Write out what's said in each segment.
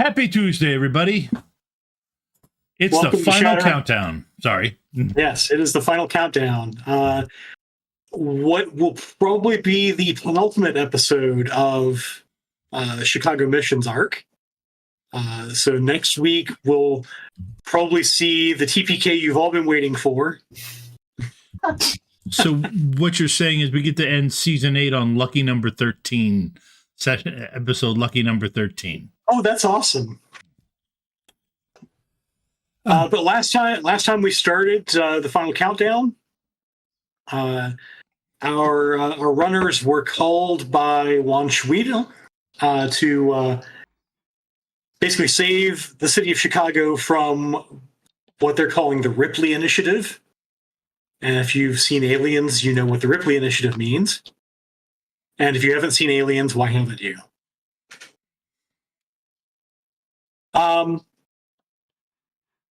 Happy Tuesday, everybody. It's Welcome the final countdown. Sorry. Yes, it is the final countdown. What will probably be the penultimate episode of Chicago Missions arc. So next week, we'll probably see the TPK you've all been waiting for. So what you're saying is we get to end season 8 on lucky number 13, episode lucky number 13. Oh, that's awesome. But last time we started the final countdown, our runners were called by Juan Schwede to basically save the city of Chicago from what they're calling the Ripley Initiative. And if you've seen Aliens, you know what the Ripley Initiative means. And if you haven't seen Aliens, why haven't you?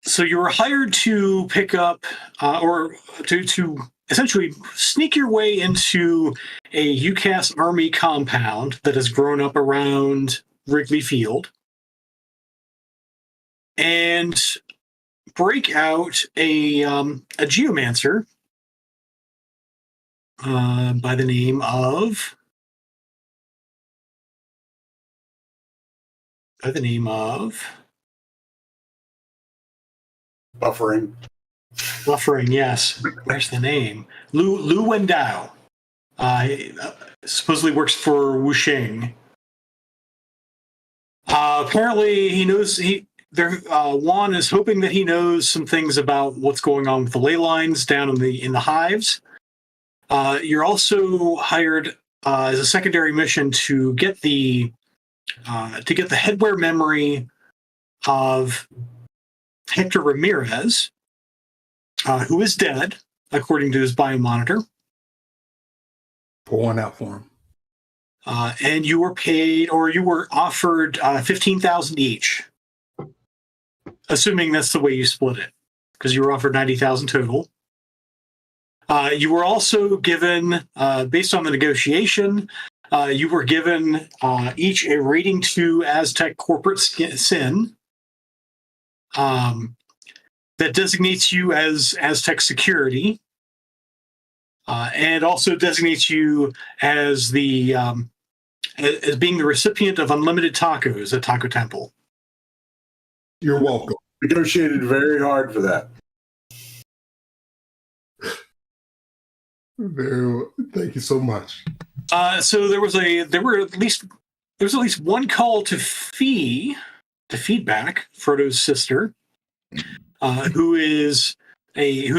So you were hired to pick up, or to essentially sneak your way into a UCAS Army compound that has grown up around Wrigley Field, and break out a geomancer by the name of Buffering, yes. Where's the name? Lu Wendao. Supposedly works for Wuxing. Apparently, he knows Juan is hoping that he knows some things about what's going on with the ley lines down in the hives. You're also hired as a secondary mission to get the headwear memory of Hector Ramirez, who is dead, according to his biomonitor. Pour one out for him. And you were paid, or you were offered $15,000 each, assuming that's the way you split it, because you were offered $90,000 total. You were also given, based on the negotiation, you were given each a rating 2 Aztec corporate sin. That designates you as Aztec security, and also designates you as as being the recipient of unlimited tacos at Taco Temple. You're welcome. Negotiated very hard for that. Thank you so much. So there was at least one call to feedback Frodo's sister, who's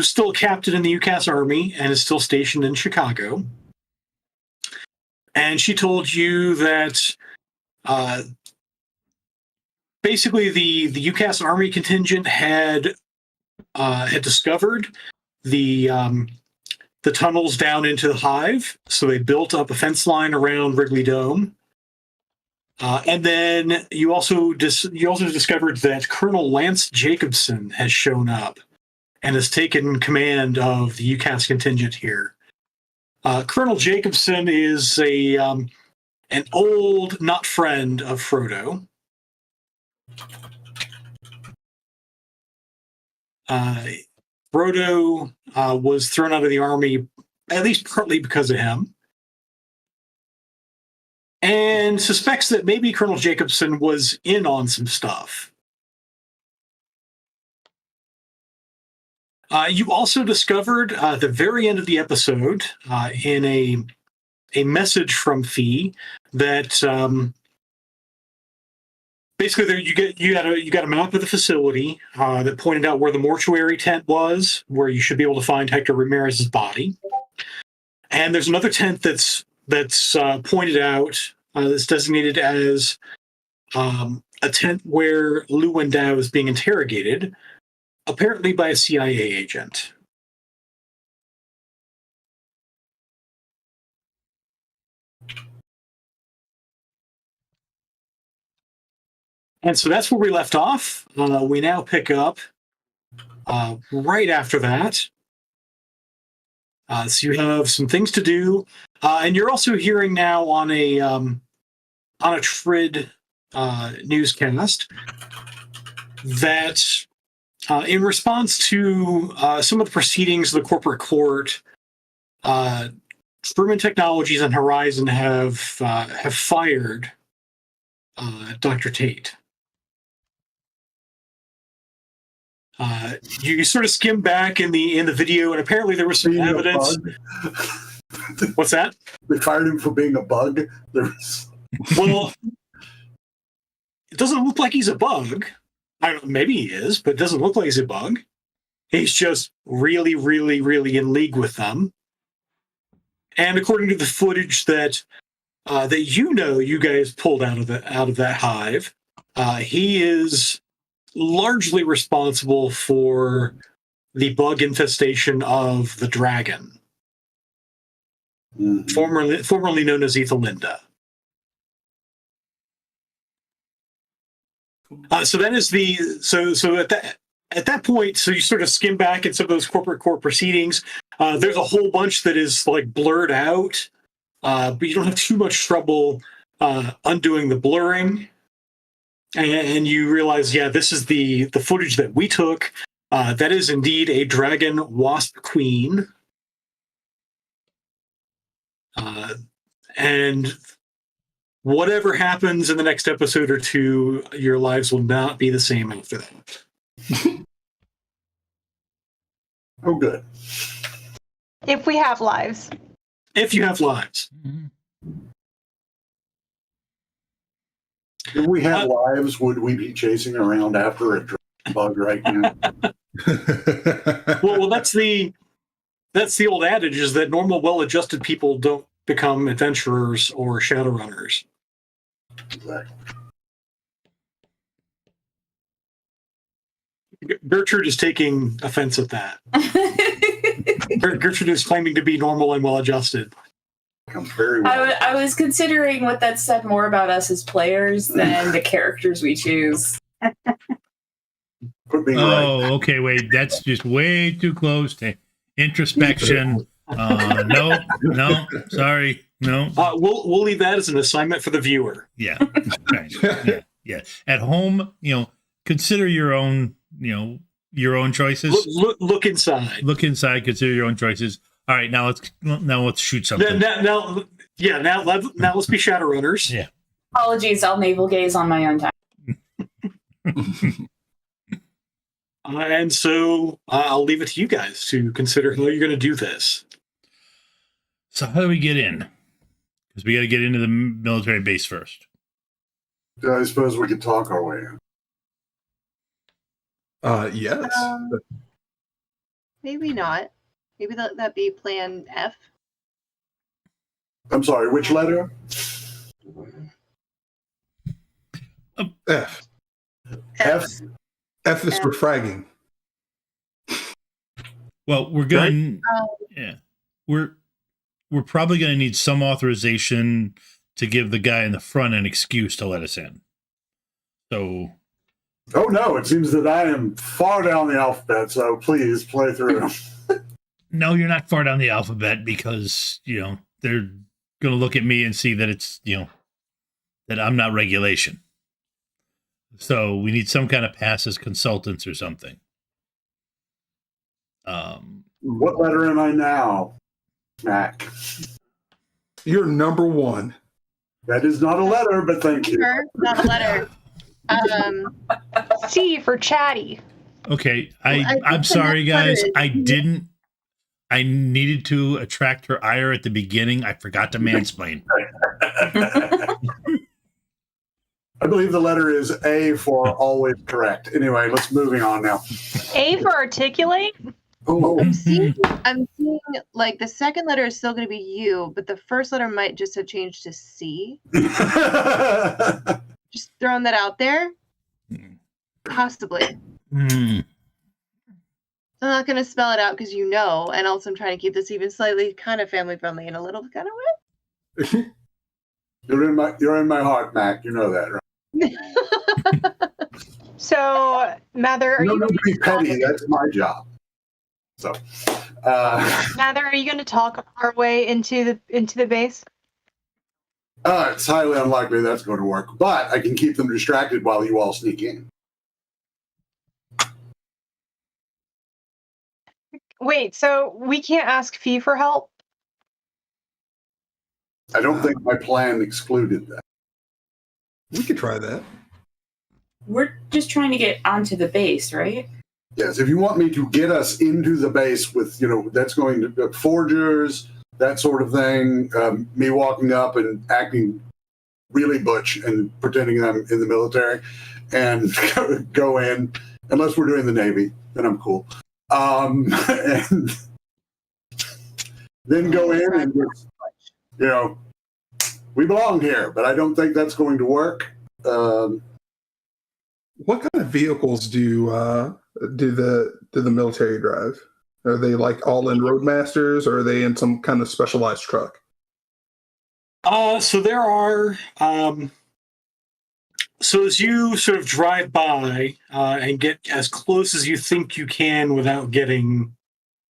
still a captain in the UCAS Army and is still stationed in Chicago. And she told you that basically the UCAS Army contingent had discovered the tunnels down into the hive, so they built up a fence line around Wrigley Dome. And then you also discovered that Colonel Lance Jacobson has shown up and has taken command of the UCAS contingent here. Colonel Jacobson is an old, not friend of Frodo. Frodo was thrown out of the army, at least partly because of him, and suspects that maybe Colonel Jacobson was in on some stuff. You also discovered at the very end of the episode, in a message from Fee, that basically you got a map of the facility that pointed out where the mortuary tent was, where you should be able to find Hector Ramirez's body. And there's another tent that's pointed out, that's designated as a tent where Lu Wendao is being interrogated, apparently by a CIA agent. And so that's where we left off. We now pick up right after that. So you have some things to do, and you're also hearing now on a Trid newscast that in response to some of the proceedings of the corporate court, Truman Technologies and Horizon have fired Dr. Tate. You sort of skim back in the video, and apparently there was some Being a evidence. bug. What's that? They fired him for being a bug. Well, it doesn't look like he's a bug. I don't know, maybe he is, but it doesn't look like he's a bug. He's just really, really, really in league with them. And according to the footage that you guys pulled out of that hive, he is largely responsible for the bug infestation of the dragon, formerly known as Ethelinda. So that is so at that point, so you sort of skim back at some of those corporate court proceedings. There's a whole bunch that is like blurred out, but you don't have too much trouble undoing the blurring. And you realize, yeah, this is the footage that we took. That is indeed a dragon wasp queen. And whatever happens in the next episode or two, your lives will not be the same after that. Oh, good. If we have lives. If you have lives. If we had lives, would we be chasing around after a bug right now? Well, that's the old adage, is that normal, well-adjusted people don't become adventurers or shadowrunners. Exactly. Gertrude is taking offense at that. Gertrude is claiming to be normal and well-adjusted. Very well. I was considering what that said more about us as players than the characters we choose. Could be right. Oh, okay, wait. That's just way too close to introspection. No, sorry, no. We'll leave that as an assignment for the viewer. Yeah, right. Yeah. At home, consider your own, your own choices. Look inside. Look inside. Consider your own choices. All right, now let's shoot something. Now let's be Shadowrunners. Yeah. Apologies, I'll navel gaze on my own time. And so I'll leave it to you guys to consider how you're going to do this. So how do we get in? Because we got to get into the military base first. I suppose we could talk our way in. Yes. Maybe not. Maybe that be plan F. I'm sorry, which letter? F. F. F is for fragging. Well, we're going. Yeah, we're probably going to need some authorization to give the guy in the front an excuse to let us in. So. Oh no! It seems that I am far down the alphabet. So please play through. No, you're not far down the alphabet because they're going to look at me and see that it's that I'm not regulation. So we need some kind of pass as consultants or something. What letter am I now, Mac? You're number one. That is not a letter, but thank you. Not a letter. C for chatty. Okay, I'm sorry, guys. I needed to attract her ire at the beginning. I forgot to mansplain. I believe the letter is A for always correct. Anyway, let's moving on now. A for articulate. Oh, I'm seeing like the second letter is still going to be U, but the first letter might just have changed to C. Just throwing that out there. Possibly. I'm not going to spell it out because and also I'm trying to keep this even slightly kind of family friendly in a little kind of way. You're in my heart, Mac. You know that, right? So, Mather, are You you don't need to be petty. That's my job. So, Mather, are you going to talk our way into the base? It's highly unlikely that's going to work, but I can keep them distracted while you all sneak in. Wait, so we can't ask Fee for help? I don't think my plan excluded that. We could try that. We're just trying to get onto the base, right? Yes, if you want me to get us into the base with, that's going to forgers, that sort of thing, me walking up and acting really butch and pretending I'm in the military and go in, unless we're doing the Navy, then I'm cool. And then go in and just, we belong here, but I don't think that's going to work. What kind of vehicles do the military drive? Are they like all in Roadmasters, or are they in some kind of specialized truck? So there are. So as you sort of drive by and get as close as you think you can without getting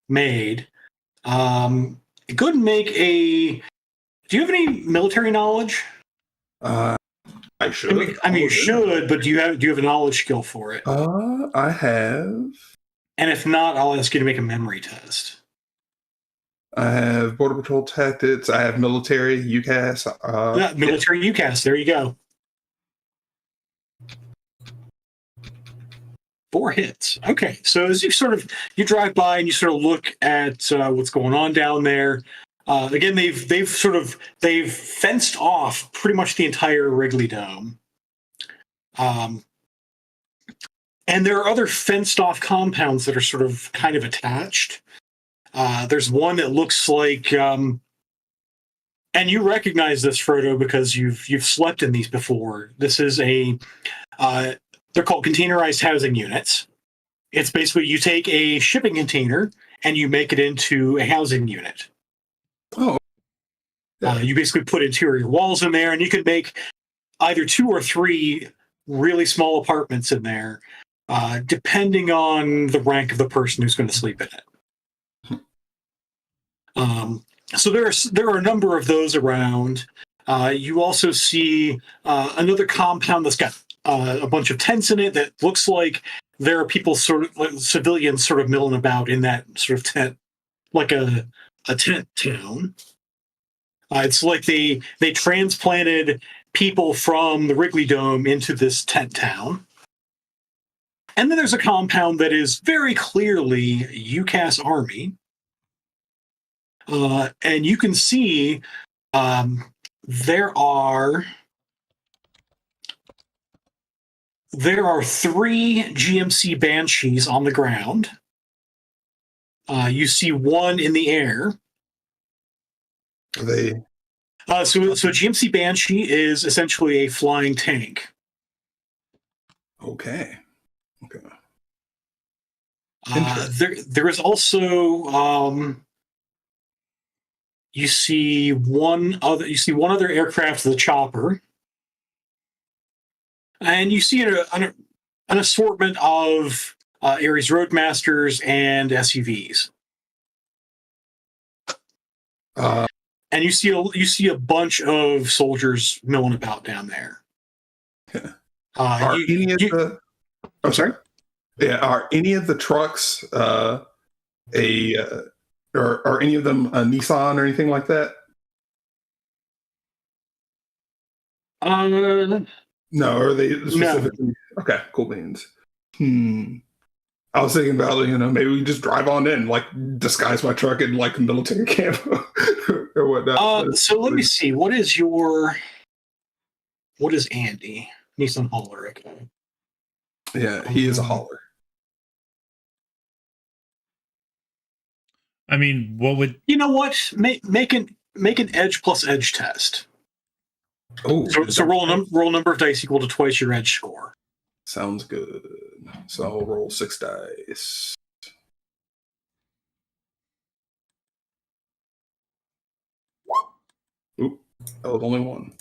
made, go ahead and make a. Do you have any military knowledge? I should. I mean, you should, but do you have a knowledge skill for it? I have. And if not, I'll ask you to make a memory test. I have Border Patrol Tactics. I have military, UCAS. Military UCAS. There you go. 4 hits. Okay, so as you drive by and you sort of look at what's going on down there. Again, they've fenced off pretty much the entire Wrigley Dome. And there are other fenced off compounds that are sort of kind of attached. There's one that looks like, and you recognize this, Frodo, because you've slept in these before. This is they're called containerized housing units. It's basically you take a shipping container and you make it into a housing unit. Oh. You basically put interior walls in there, and you could make either 2 or 3 really small apartments in there, depending on the rank of the person who's going to sleep in it. So there are a number of those around. You also see another compound that's got a bunch of tents in it that looks like there are people civilians sort of milling about in that sort of tent, like a tent town. It's like they transplanted people from the Wrigley Dome into this tent town. And then there's a compound that is very clearly UCAS Army. And you can see there are 3 GMC Banshees on the ground. You see 1 in the air. Are they? So GMC Banshee is essentially a flying tank. Okay. There is also you see one other aircraft, the chopper, and you see an assortment of Ares Roadmasters and SUVs. And you see a bunch of soldiers milling about down there. I'm sorry. Yeah, are any of the trucks are any of them a Nissan or anything like that? No, are they specifically? No. Okay, cool beans. I was thinking about, maybe we just drive on in, like disguise my truck in like military camp or whatnot. So let me see. What is Andy? Nissan hauler, okay. Yeah, he is a hauler. I mean, what would make an edge plus edge test? Oh, so roll number of dice equal to twice your edge score. Sounds good. So I'll roll 6 dice. Oop, that was only 1.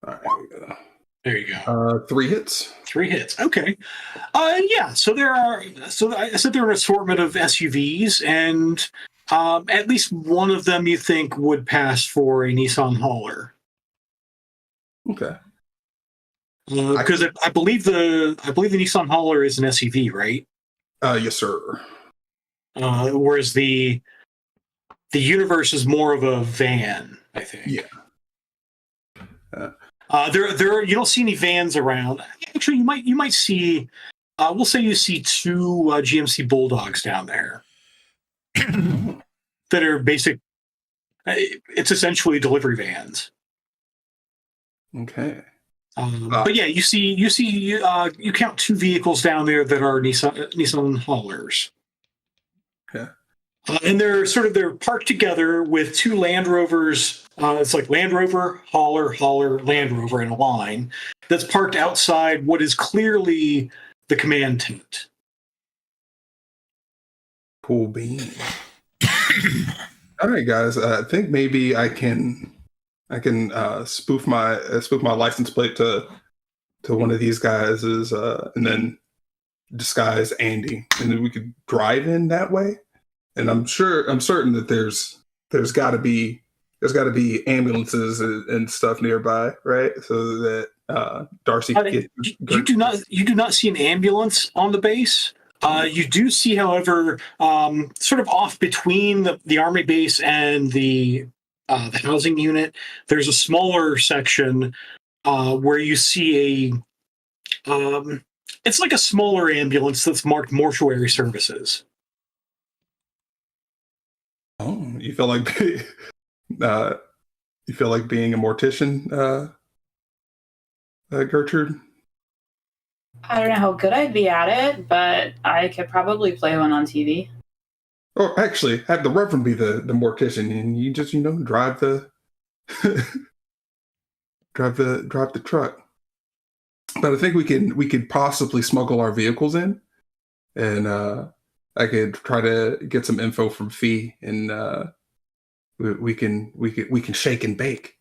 All right, here we go. There you go. 3 hits. 3 hits. Okay. Yeah. So I said there are an assortment of SUVs, and At least one of them you think would pass for a Nissan Hauler. Okay. Because I believe the Nissan Hauler is an SUV, right? Yes, sir. Whereas the Universe is more of a van, I think. Yeah. There you don't see any vans around. Actually, you might see. We'll say you see two GMC Bulldogs down there that are basic. It's essentially delivery vans. Okay. But yeah, you count two vehicles down there that are Nissan Haulers. Okay. And they're parked together with two Land Rovers. It's like Land Rover, Hauler, Land Rover in a line that's parked outside what is clearly the command tent. Cool beans. All right, guys. I think maybe I can spoof my license plate to one of these guys and then disguise Andy, and then we could drive in that way. And I'm certain that there's got to be ambulances and stuff nearby, right? So that Darcy can get. You do not see an ambulance on the base. You do see, however, sort of off between the army base and the housing unit, there's a smaller section where you see it's like a smaller ambulance that's marked mortuary services. Oh, you feel like being a mortician, Gertrude? I don't know how good I'd be at it, but I could probably play one on TV. Or actually, have the Reverend be the mortician, and you just drive the drive the truck. But I think we could possibly smuggle our vehicles in, and I could try to get some info from Fee, and we can shake and bake.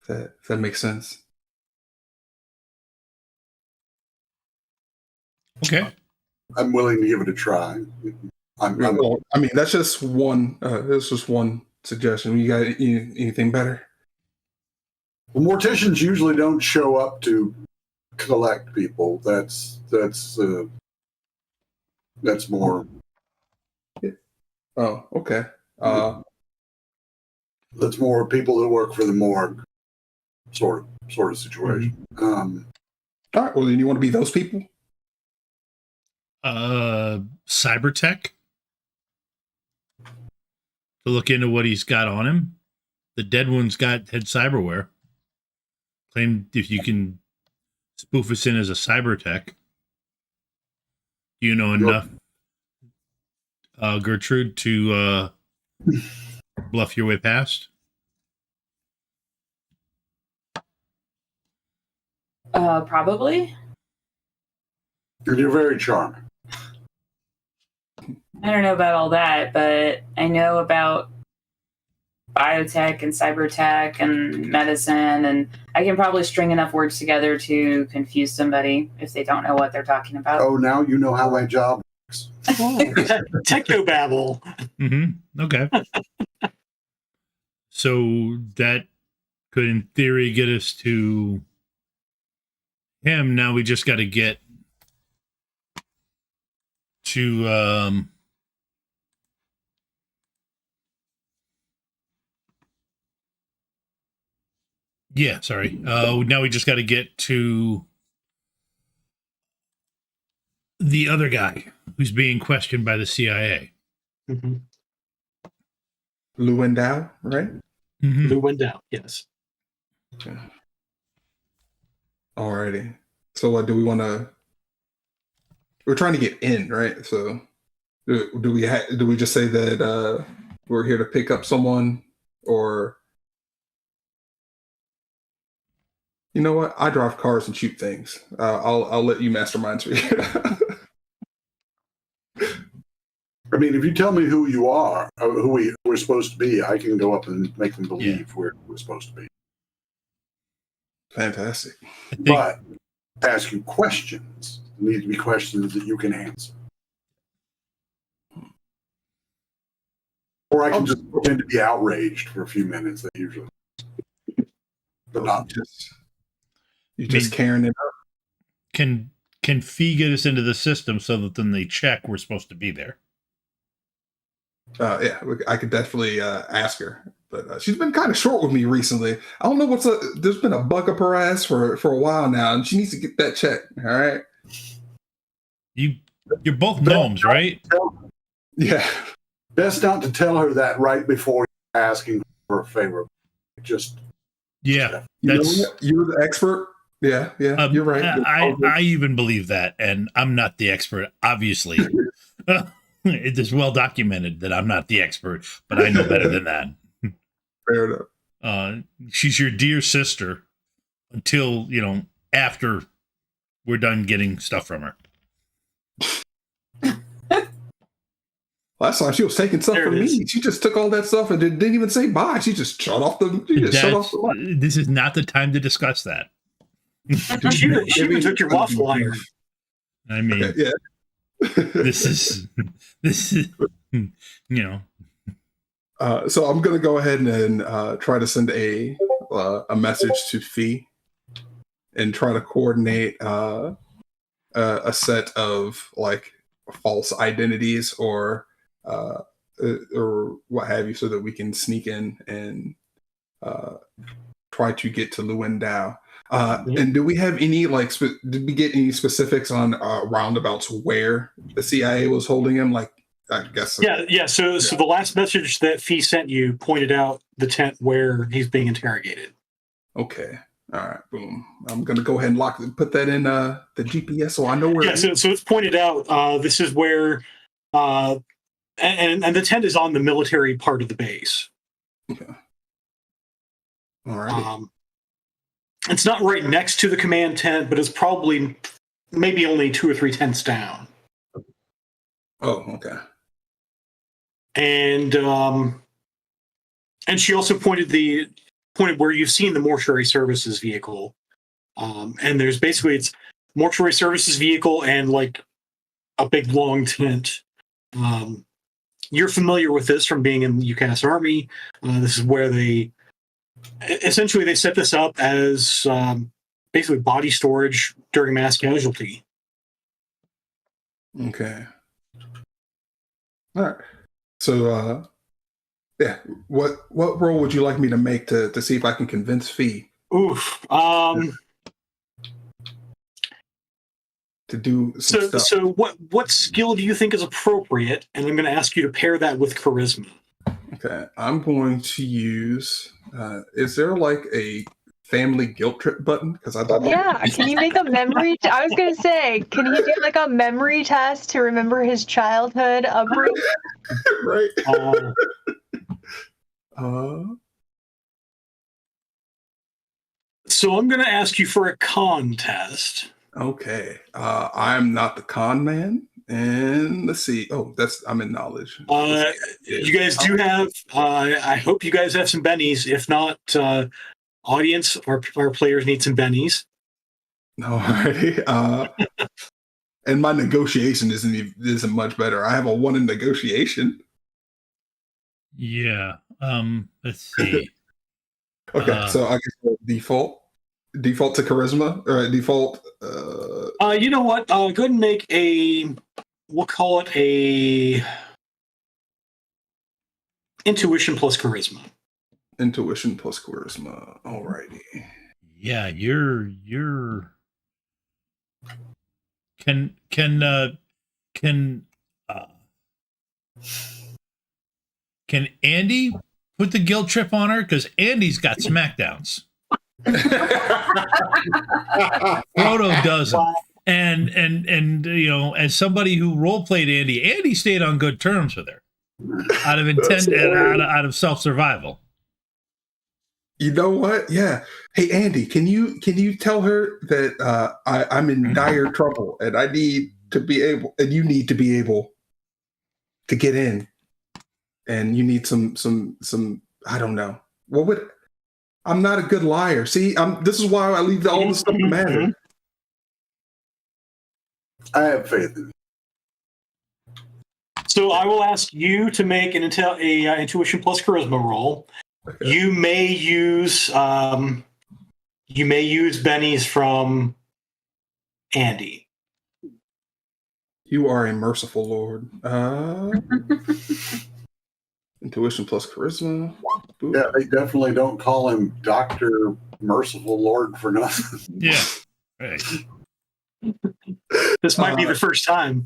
If that makes sense. Okay. I'm willing to give it a try. Well, I mean, that's just one. That's just one suggestion. You got anything better? Well, morticians usually don't show up to collect people. That's more. Oh, okay. That's more people that work for the morgue, sort of situation. All right. Well, then you want to be those people? Cybertech to look into what he's got on him. The dead one's had cyberware. Claim if you can spoof us in as a cybertech. Do you know enough, Gertrude, to bluff your way past? Probably. You're very charming. I don't know about all that, but I know about biotech and cybertech and medicine, and I can probably string enough words together to confuse somebody if they don't know what they're talking about. Oh, now you know how my job works. Technobabble. Mm-hmm. Okay. So that could, in theory, get us to him. Now we just got to get to now we just got to get to the other guy who's being questioned by the CIA. Mm-hmm. Lewandowski, right? Mm-hmm. Lewandowski, yes. Okay. Alrighty. So what do we want to? We're trying to get in, right? So do we just say that we're here to pick up someone, or you know what? I drive cars and shoot things. I'll let you masterminds read. I mean, if you tell me who you are, who we're supposed to be, I can go up and make them believe we're supposed to be. Fantastic. But ask you questions. There need to be questions that you can answer. Or I can just pretend to be outraged for a few minutes. That usually, but not just you just carrying it up. Can Fee get us into the system so that then they check we're supposed to be there? Yeah, I could definitely ask her, but she's been kind of short with me recently. I don't know what's up. There's been a bug up her ass for a while now, and she needs to get that checked. All right. You're both gnomes, right? Yeah. best not to tell her that right before asking for a favor. Just yeah, you're the expert. Yeah, you're right. I even believe that, and I'm not the expert, obviously. It is well documented that I'm not the expert, but I know better than that. Fair enough. She's your dear sister until, after we're done getting stuff from her. Last time she was taking stuff from me. She just took all that stuff and didn't even say bye. She just shut off the. Line. This is not the time to discuss that. She even took your waffle iron. I mean, yeah. this is. So I'm gonna go ahead and try to send a message to Fee and try to coordinate a set of like false identities or what have you, so that we can sneak in and try to get to Luendao. And do we have any did we get any specifics on roundabouts where the CIA was holding him? Like, I guess. Yeah. So the last message that Fee sent you pointed out the tent where he's being interrogated. Okay. All right. Boom. I'm gonna go ahead and put that in the GPS so I know where. Yeah. So it's pointed out. This is where, and the tent is on the military part of the base. Okay. All right. It's not right next to the command tent, but it's probably maybe only 2 or 3 tents down. Oh, okay. And she also pointed where you've seen the mortuary services vehicle. And there's basically it's mortuary services vehicle and like a big long tent. You're familiar with this from being in the UCAS Army. This is where they set this up as basically body storage during mass casualty. Okay. All right. So, yeah. What role would you like me to make to see if I can convince Fee? Oof. To do some stuff. So what skill do you think is appropriate? And I'm going to ask you to pair that with charisma. Okay. I'm going to use. Is there like a family guilt trip button? Because I thought. Yeah. Can you make a memory? I was going to say, can you do like a memory test to remember his childhood upbringing? Right. So I'm going to ask you for a con test. Okay. I'm not the con man. And let's see. Oh, I'm in knowledge. You guys do have. I hope you guys have some bennies. If not, audience or our players need some bennies. Alrighty. And my negotiation isn't much better. I have a 1 in negotiation. Yeah. Let's see. Okay, so I guess default to charisma or default. You know what? Go ahead and make a. We'll call it a intuition plus charisma. Intuition plus charisma. Alrighty. Yeah, you're. Can Andy put the guilt trip on her? Because Andy's got smackdowns. Frodo doesn't. And as somebody who role played Andy stayed on good terms with her, out of intent and out of self-survival. You know what? Yeah. Hey, Andy, can you tell her that I'm in dire trouble and I need to be able, and you need to be able to get in, and you need some I don't know. I'm not a good liar. See, this is why I leave all this stuff to matter. I have faith in you. So I will ask you to make an intuition plus charisma roll. Okay. You may use Benny's from Andy. You are a merciful lord. Intuition plus charisma. Boop. Yeah, they definitely don't call him Dr. Merciful Lord for nothing. Yeah. Right. This might be the first time.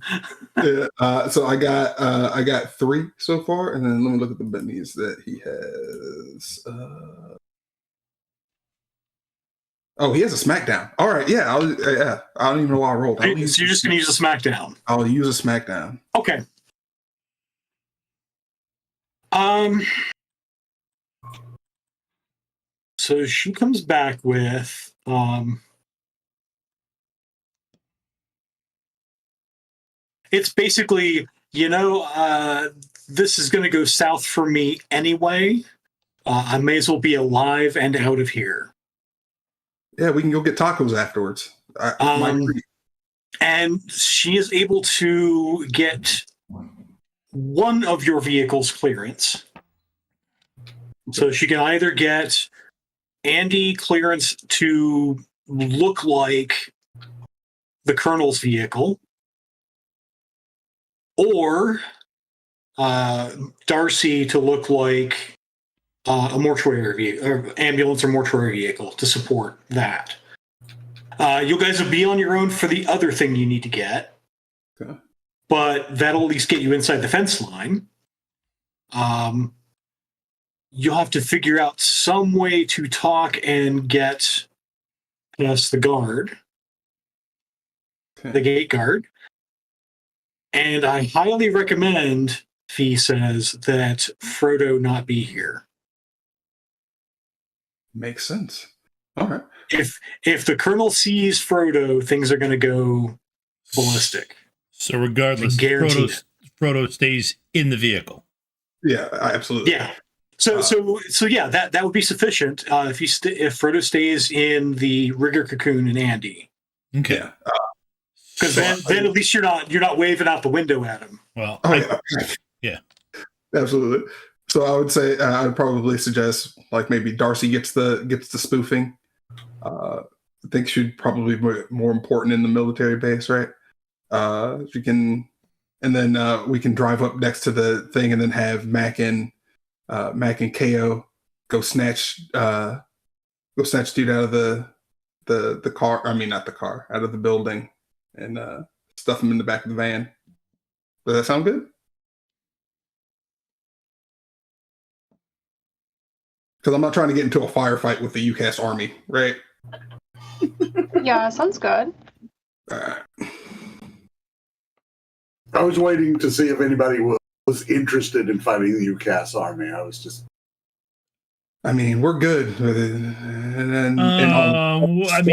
Yeah, so I got 3 so far, and then let me look at the bennies that he has. Oh, he has a smackdown. All right, yeah, I don't even know why I rolled. So you're just going to use a smackdown. I'll use a smackdown. Okay. So she comes back with it's basically, this is going to go south for me anyway. I may as well be alive and out of here. Yeah, we can go get tacos afterwards. And she is able to get one of your vehicle's clearance. So she can either get Andy clearance to look like the Colonel's vehicle, or Darcy to look like a mortuary vehicle, or ambulance or mortuary vehicle to support that. You guys will be on your own for the other thing you need to get, Okay. but that'll at least get you inside the fence line. You'll have to figure out some way to talk and get past the guard, the gate guard. And I highly recommend, Fee says, that Frodo not be here. Makes sense. All right. If the Colonel sees Frodo, things are going to go ballistic. So regardless, Frodo stays in the vehicle. Yeah, absolutely. Yeah. So yeah, that would be sufficient if Frodo stays in the rigger cocoon and Andy. Okay. Yeah. Because then at least you're not waving out the window at him. Well, yeah. Absolutely. So I would say I'd probably suggest like maybe Darcy gets the spoofing. I think she'd probably be more important in the military base, right? She can, and then we can drive up next to the thing, and then have Mac and KO go snatch dude out of the car. I mean, not the car, out of the building, and stuff him in the back of the van. Does that sound good? Because I'm not trying to get into a firefight with the UCAS army, right? Yeah, sounds good. All right. I was waiting to see if anybody was interested in fighting the UCAS army. I mean, we're good with it. And then I'd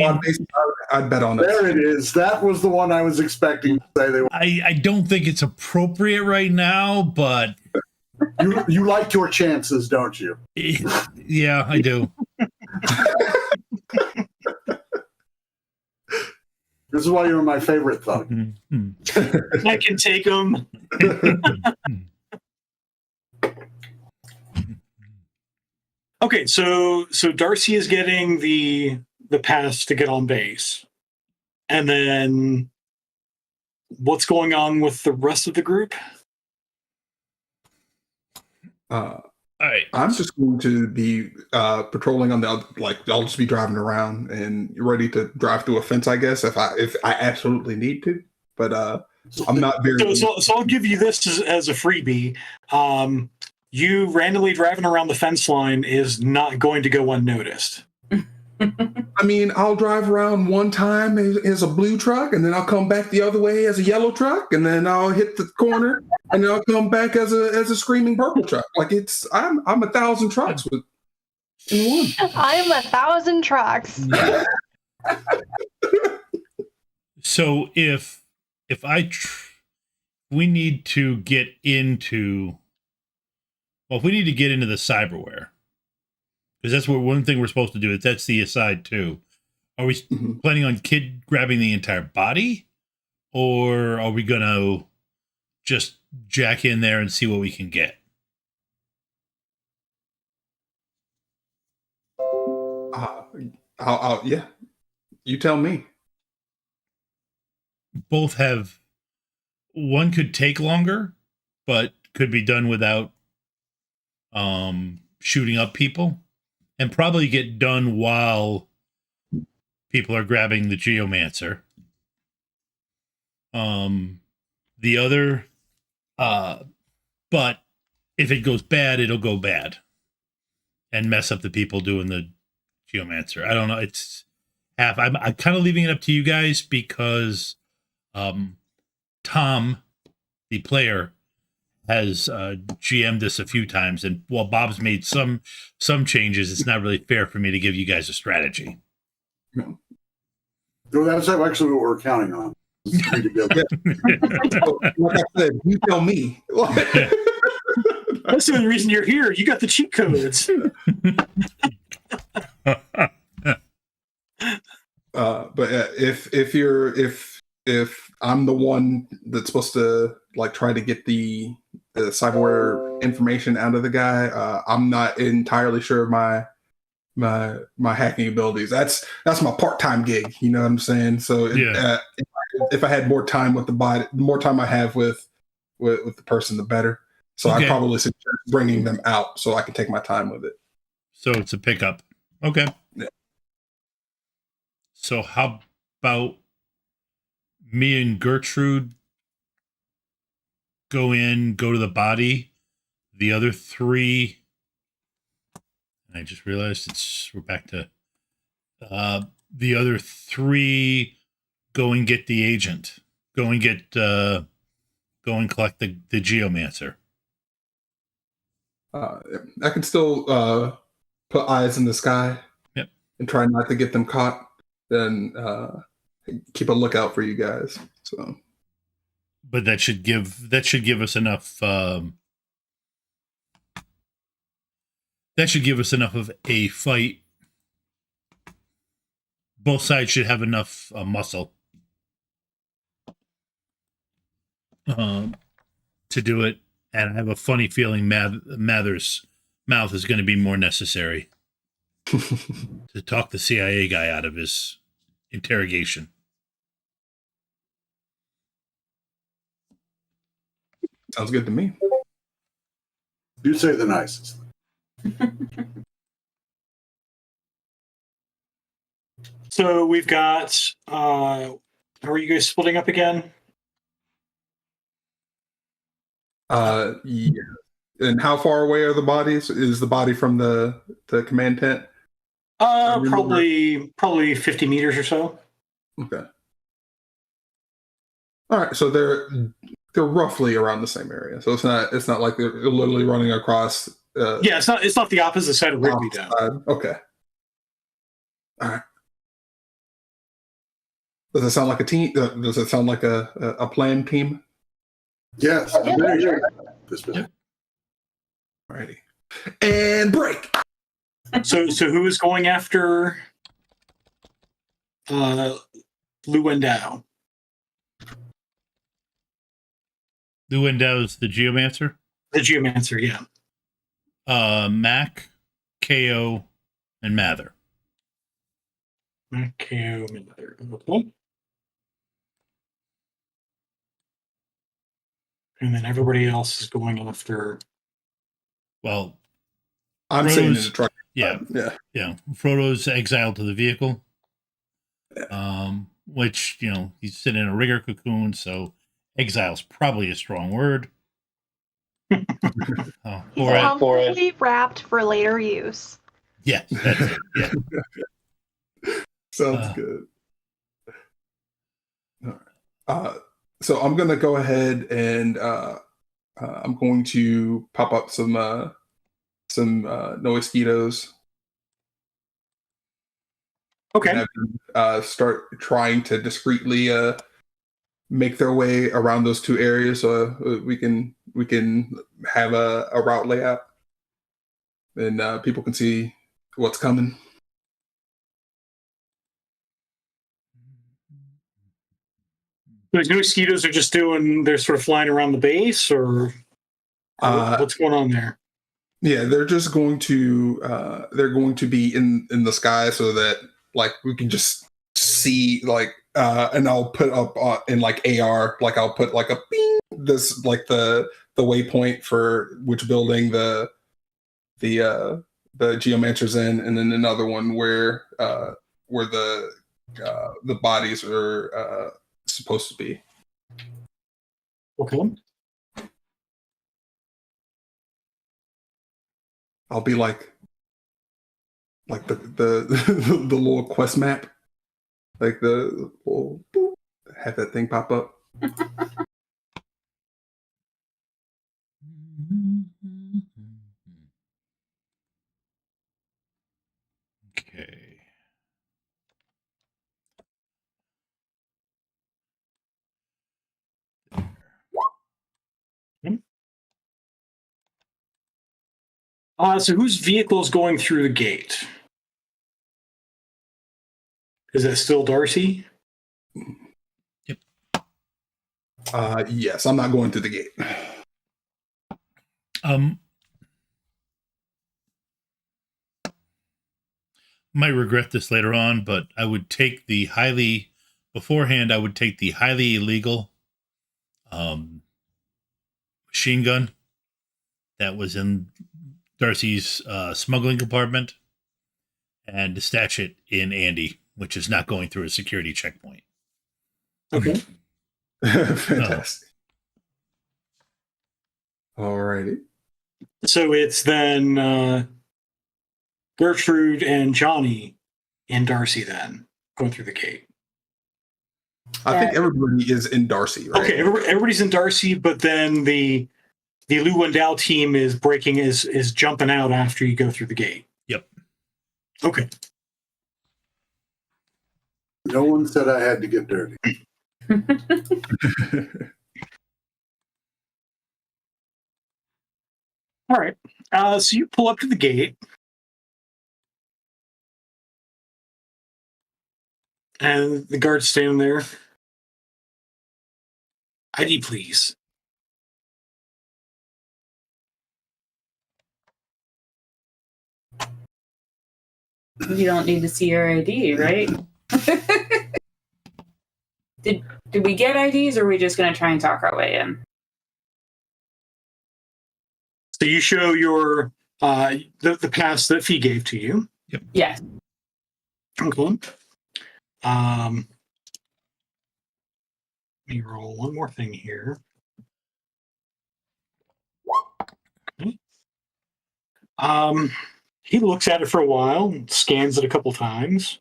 bet on it. There it is. That was the one I was expecting to say they were. I don't think it's appropriate right now, but you like your chances, don't you? Yeah, I do. This is why you're my favorite thug. I can take them. Okay, so Darcy is getting the pass to get on base, and then what's going on with the rest of the group? All right. I'm just going to be patrolling on the other, I'll just be driving around and ready to drive through a fence, I guess, if I absolutely need to. But I'm not very. So I'll give you this as a freebie. You randomly driving around the fence line is not going to go unnoticed. I mean, I'll drive around one time as a blue truck, and then I'll come back the other way as a yellow truck, and then I'll hit the corner, and then I'll come back as a screaming purple truck. Like I'm 1,000 trucks in one. I'm 1,000 trucks. Yeah. So if we need to get into, if we need to get into the cyberware, because that's one thing we're supposed to do. That's the aside too. Are we planning on grabbing the entire body, or are we gonna just jack in there and see what we can get. Yeah. You tell me. Both have, one could take longer, but could be done without shooting up people, and probably get done while people are grabbing the geomancer. The other, but if it goes bad, it'll go bad and mess up the people doing the geomancer. I don't know. It's half. I'm kind of leaving it up to you guys because Tom, the player, has GM'd this a few times, and while Bob's made some changes, it's not really fair for me to give you guys a strategy. No, that's actually what we're counting on. Like I said, you tell me. That's the only reason you're here. You got the cheat codes. But if I'm the one that's supposed to like try to get the cyberware information out of the guy, I'm not entirely sure of my hacking abilities. That's my part-time gig. You know what I'm saying? So if I had more time with the body, the more time I have with the person, the better. So I probably suggest bringing them out so I can take my time with it. So it's a pickup. Okay. Yeah. So how about me and Gertrude go to the body? The other three, I just realized we're back to the other three. Go and get the agent. Go and collect the geomancer. I can still put eyes in the sky. Yep. And try not to get them caught. Then keep a lookout for you guys. So, but that should give us enough. That should give us enough of a fight. Both sides should have enough muscle to do it, and I have a funny feeling Mather's mouth is going to be more necessary to talk the CIA guy out of his interrogation. Sounds good to me. You say the nicest. So we've got. How are you guys splitting up again? Yeah. And how far away are the bodies? Is the body from the command tent? Probably 50 meters or so. Okay. All right, so they're roughly around the same area. So it's not like they're literally running across. Yeah, it's not the opposite side of Ripley down. Okay. All right. Does it sound like a team? Does it sound like a planned team? Yes. Yep. Alrighty. And break. So who is going after Lu Wendao? Lu Wendow's the geomancer? The geomancer, yeah. Mac, KO, and Mather. Mac, KO, Mather. Okay. And then everybody else is going after. Well, I'm saying in the truck. Yeah. Frodo's exiled to the vehicle. Which, he's sitting in a rigger cocoon, so exile's probably a strong word. He's completely wrapped for later use. Yes, that's it. Yeah. Sounds good. All right. So I'm gonna go ahead and I'm going to pop up some no mosquitoes. Okay. And have, start trying to discreetly make their way around those two areas so we can have a route layout and people can see what's coming. Those mosquitoes are just they're sort of flying around the base, or what's going on there? Yeah, they're just going to be in the sky so that like we can just see like and I'll put up in like AR, like I'll put like a bing, this like the waypoint for which building the geomancer's in, and then another one where the bodies are supposed to be. Okay. I'll be like the the little quest map, like the little boop, have that thing pop up. Okay. So whose vehicle is going through the gate? Is that still Darcy? Yep. Yes, I'm not going through the gate. Might regret this later on, but I would take the highly illegal machine gun that was in Darcy's smuggling compartment and dispatch it in Andy, which is not going through a security checkpoint. Okay. Fantastic. Alrighty. So it's then Gertrude and Johnny and Darcy then going through the gate. I think everybody is in Darcy, right? Okay, everybody's in Darcy, but then the Lu Wendao team is is jumping out after you go through the gate. Yep. Okay. No one said I had to get dirty. All right. So you pull up to the gate. And the guard's standing there. ID, please. You don't need to see your ID, right? Did we get IDs, or are we just going to try and talk our way in? So you show your the pass that Fee gave to you. Yep. Yes. Okay. Let me roll one more thing here. Okay. He looks at it for a while, scans it a couple times.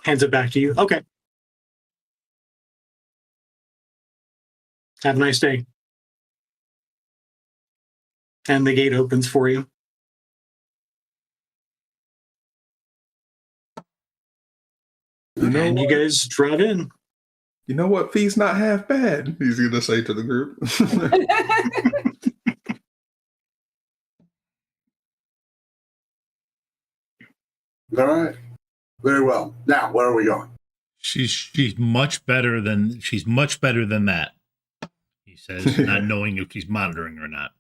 Hands it back to you. Okay. Have a nice day. And the gate opens for you. And you guys drive in. You know what? Fee's not half bad, he's going to say to the group. All right. Very well. Now, where are we going? She's much better than that. He says, not knowing if he's monitoring or not.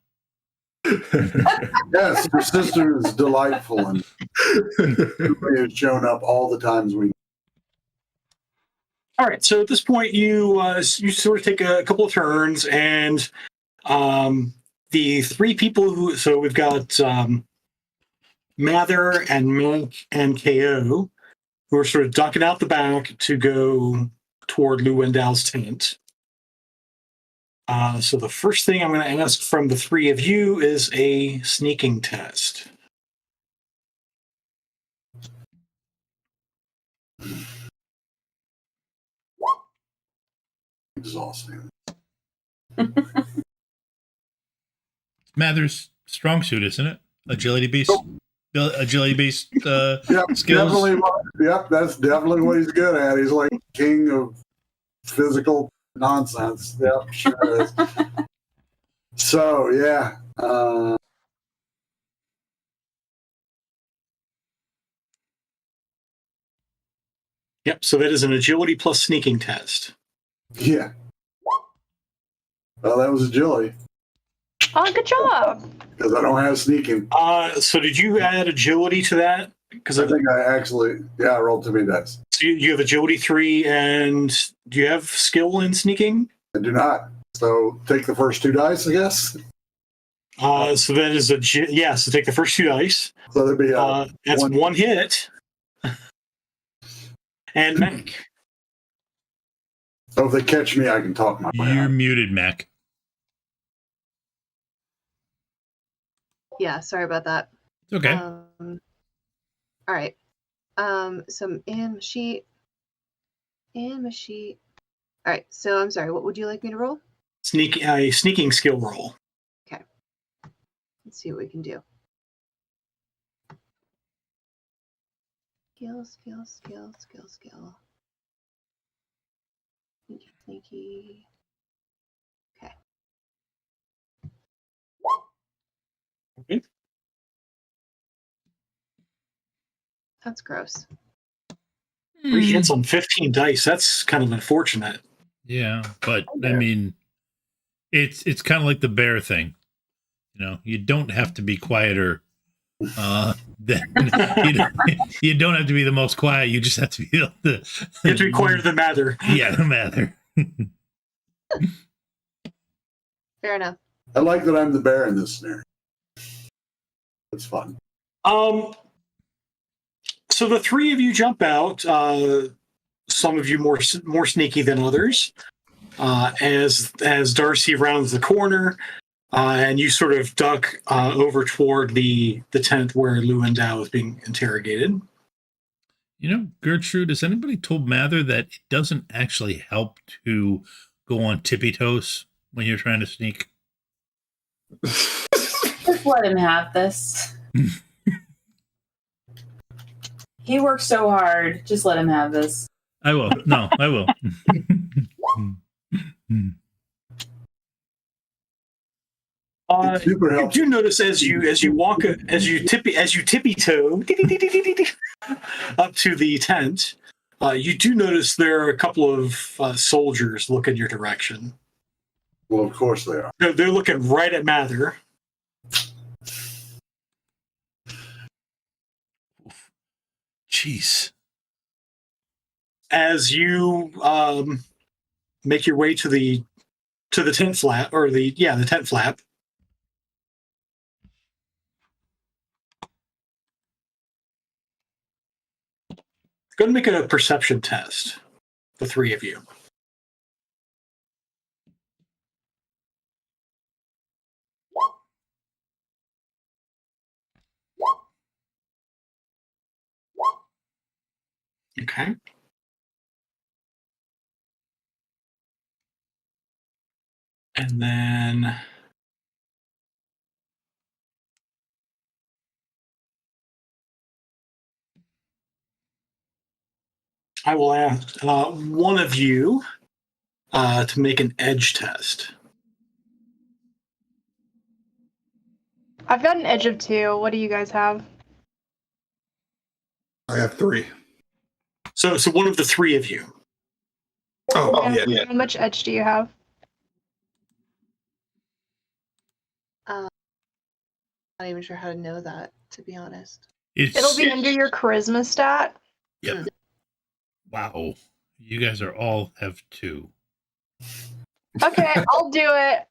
Yes, your sister is delightful and has shown up all the times we. All right. So at this point, you sort of take a couple of turns, and the three people who. So we've got Mather and Mick and KO, who are sort of ducking out the back to go toward Lu Wendao's tent. So the first thing I'm going to ask from the three of you is a sneaking test. Exhausting. Mather's strong suit, isn't it? Agility beast. Agility beast Yep, skills. Yep, that's definitely what he's good at. He's like king of physical nonsense. Yep, sure is. So yeah. Yep. So that is an agility plus sneaking test. Yeah. Well, that was agility Oh, good job. because I don't have sneaking. So did you add agility to that? Because I think I actually, I rolled too many dice. so you have agility 3, and do you have skill in sneaking? I do not. So take the first 2 dice, I guess. So that is so take the first 2 dice. So there'd be That's one hit. And Mac. So if they catch me, I can talk my way You're out. muted, Mac. Yeah, sorry about that. It's okay. All right. So in my sheet. All right. So I'm sorry. What would you like me to roll? Sneaking skill roll. Let's see what we can do. Skill. Sneaky. Okay. Okay. That's gross. 3 hits on 15 dice. That's kind of unfortunate. Yeah, but I mean, it's kind of like the bear thing. You know, you don't have to be quieter. Than, you don't have to be the most quiet. You just have to be able to. You have to be quieter than Mather. Yeah, the Mather. Fair enough. I like that I'm the bear in this scenario. It's fun. So the 3 of you jump out. Some of you more sneaky than others. As Darcy rounds the corner, and you sort of duck over toward the tent where Lu and Dao is being interrogated. You know, Gertrude, has anybody told Mather that it doesn't actually help to go on tippy toes when you're trying to sneak? Just let him have this. He works so hard. Just let him have this. I will. No, I will. Super You helpful. do notice as you tippy toe up to the tent, you do notice there are a couple of soldiers looking your direction. Well, of course they are. They're looking right at Mather. Jeez. As you make your way to the tent flap, or the tent flap. Go and make a perception test, the 3 of you. Okay. And then I will ask one of you to make an edge test. I've got an edge of 2. What do you guys have? I have 3. So one of the 3 of you. Oh, yeah. How much edge do you have? Not even sure how to know that, to be honest. It'll be under your charisma stat. Yep. Wow. You guys are all have 2. Okay, I'll do it.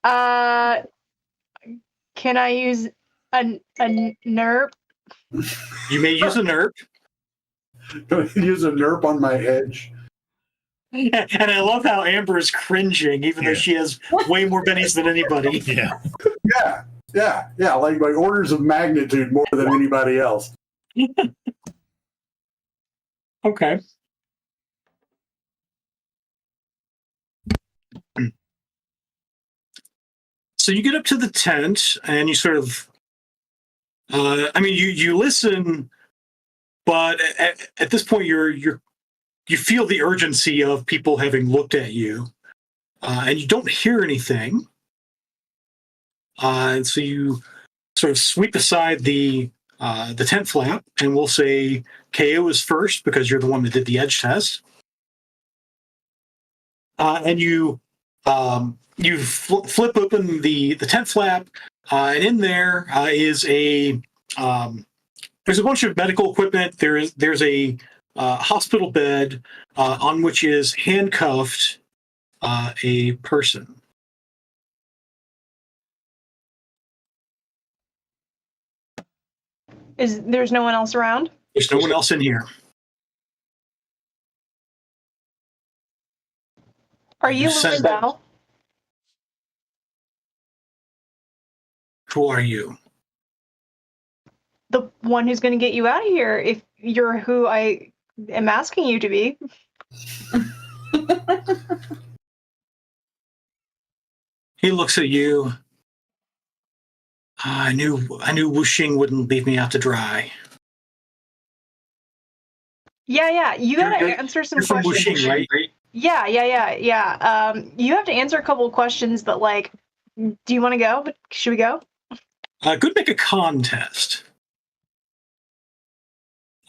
Can I use a NERP? You may use a NERP. Can I use a NERP on my edge? And I love how Amber is cringing, even though she has way more bennies than anybody. Yeah. Yeah. Like by orders of magnitude more than anybody else. Okay. So you get up to the tent and you sort of, you listen, but at this point you feel the urgency of people having looked at you, and you don't hear anything. And so you sort of sweep aside the tent flap, and we'll say KO is first because you're the one that did the edge test. And you flip open the tent flap, and in there is there's a bunch of medical equipment. There's a hospital bed on which is handcuffed a person. There's no one else around? There's no one else in here. Are you Louis Lau? Who are you? The one who's going to get you out of here, if you're who I am asking you to be. He looks at you. I knew Wuxing wouldn't leave me out to dry. Yeah. You gotta answer some You're from questions. Wuxing, right? Yeah. You have to answer a couple of questions, but like, do you want to go? Should we go? Could make a contest.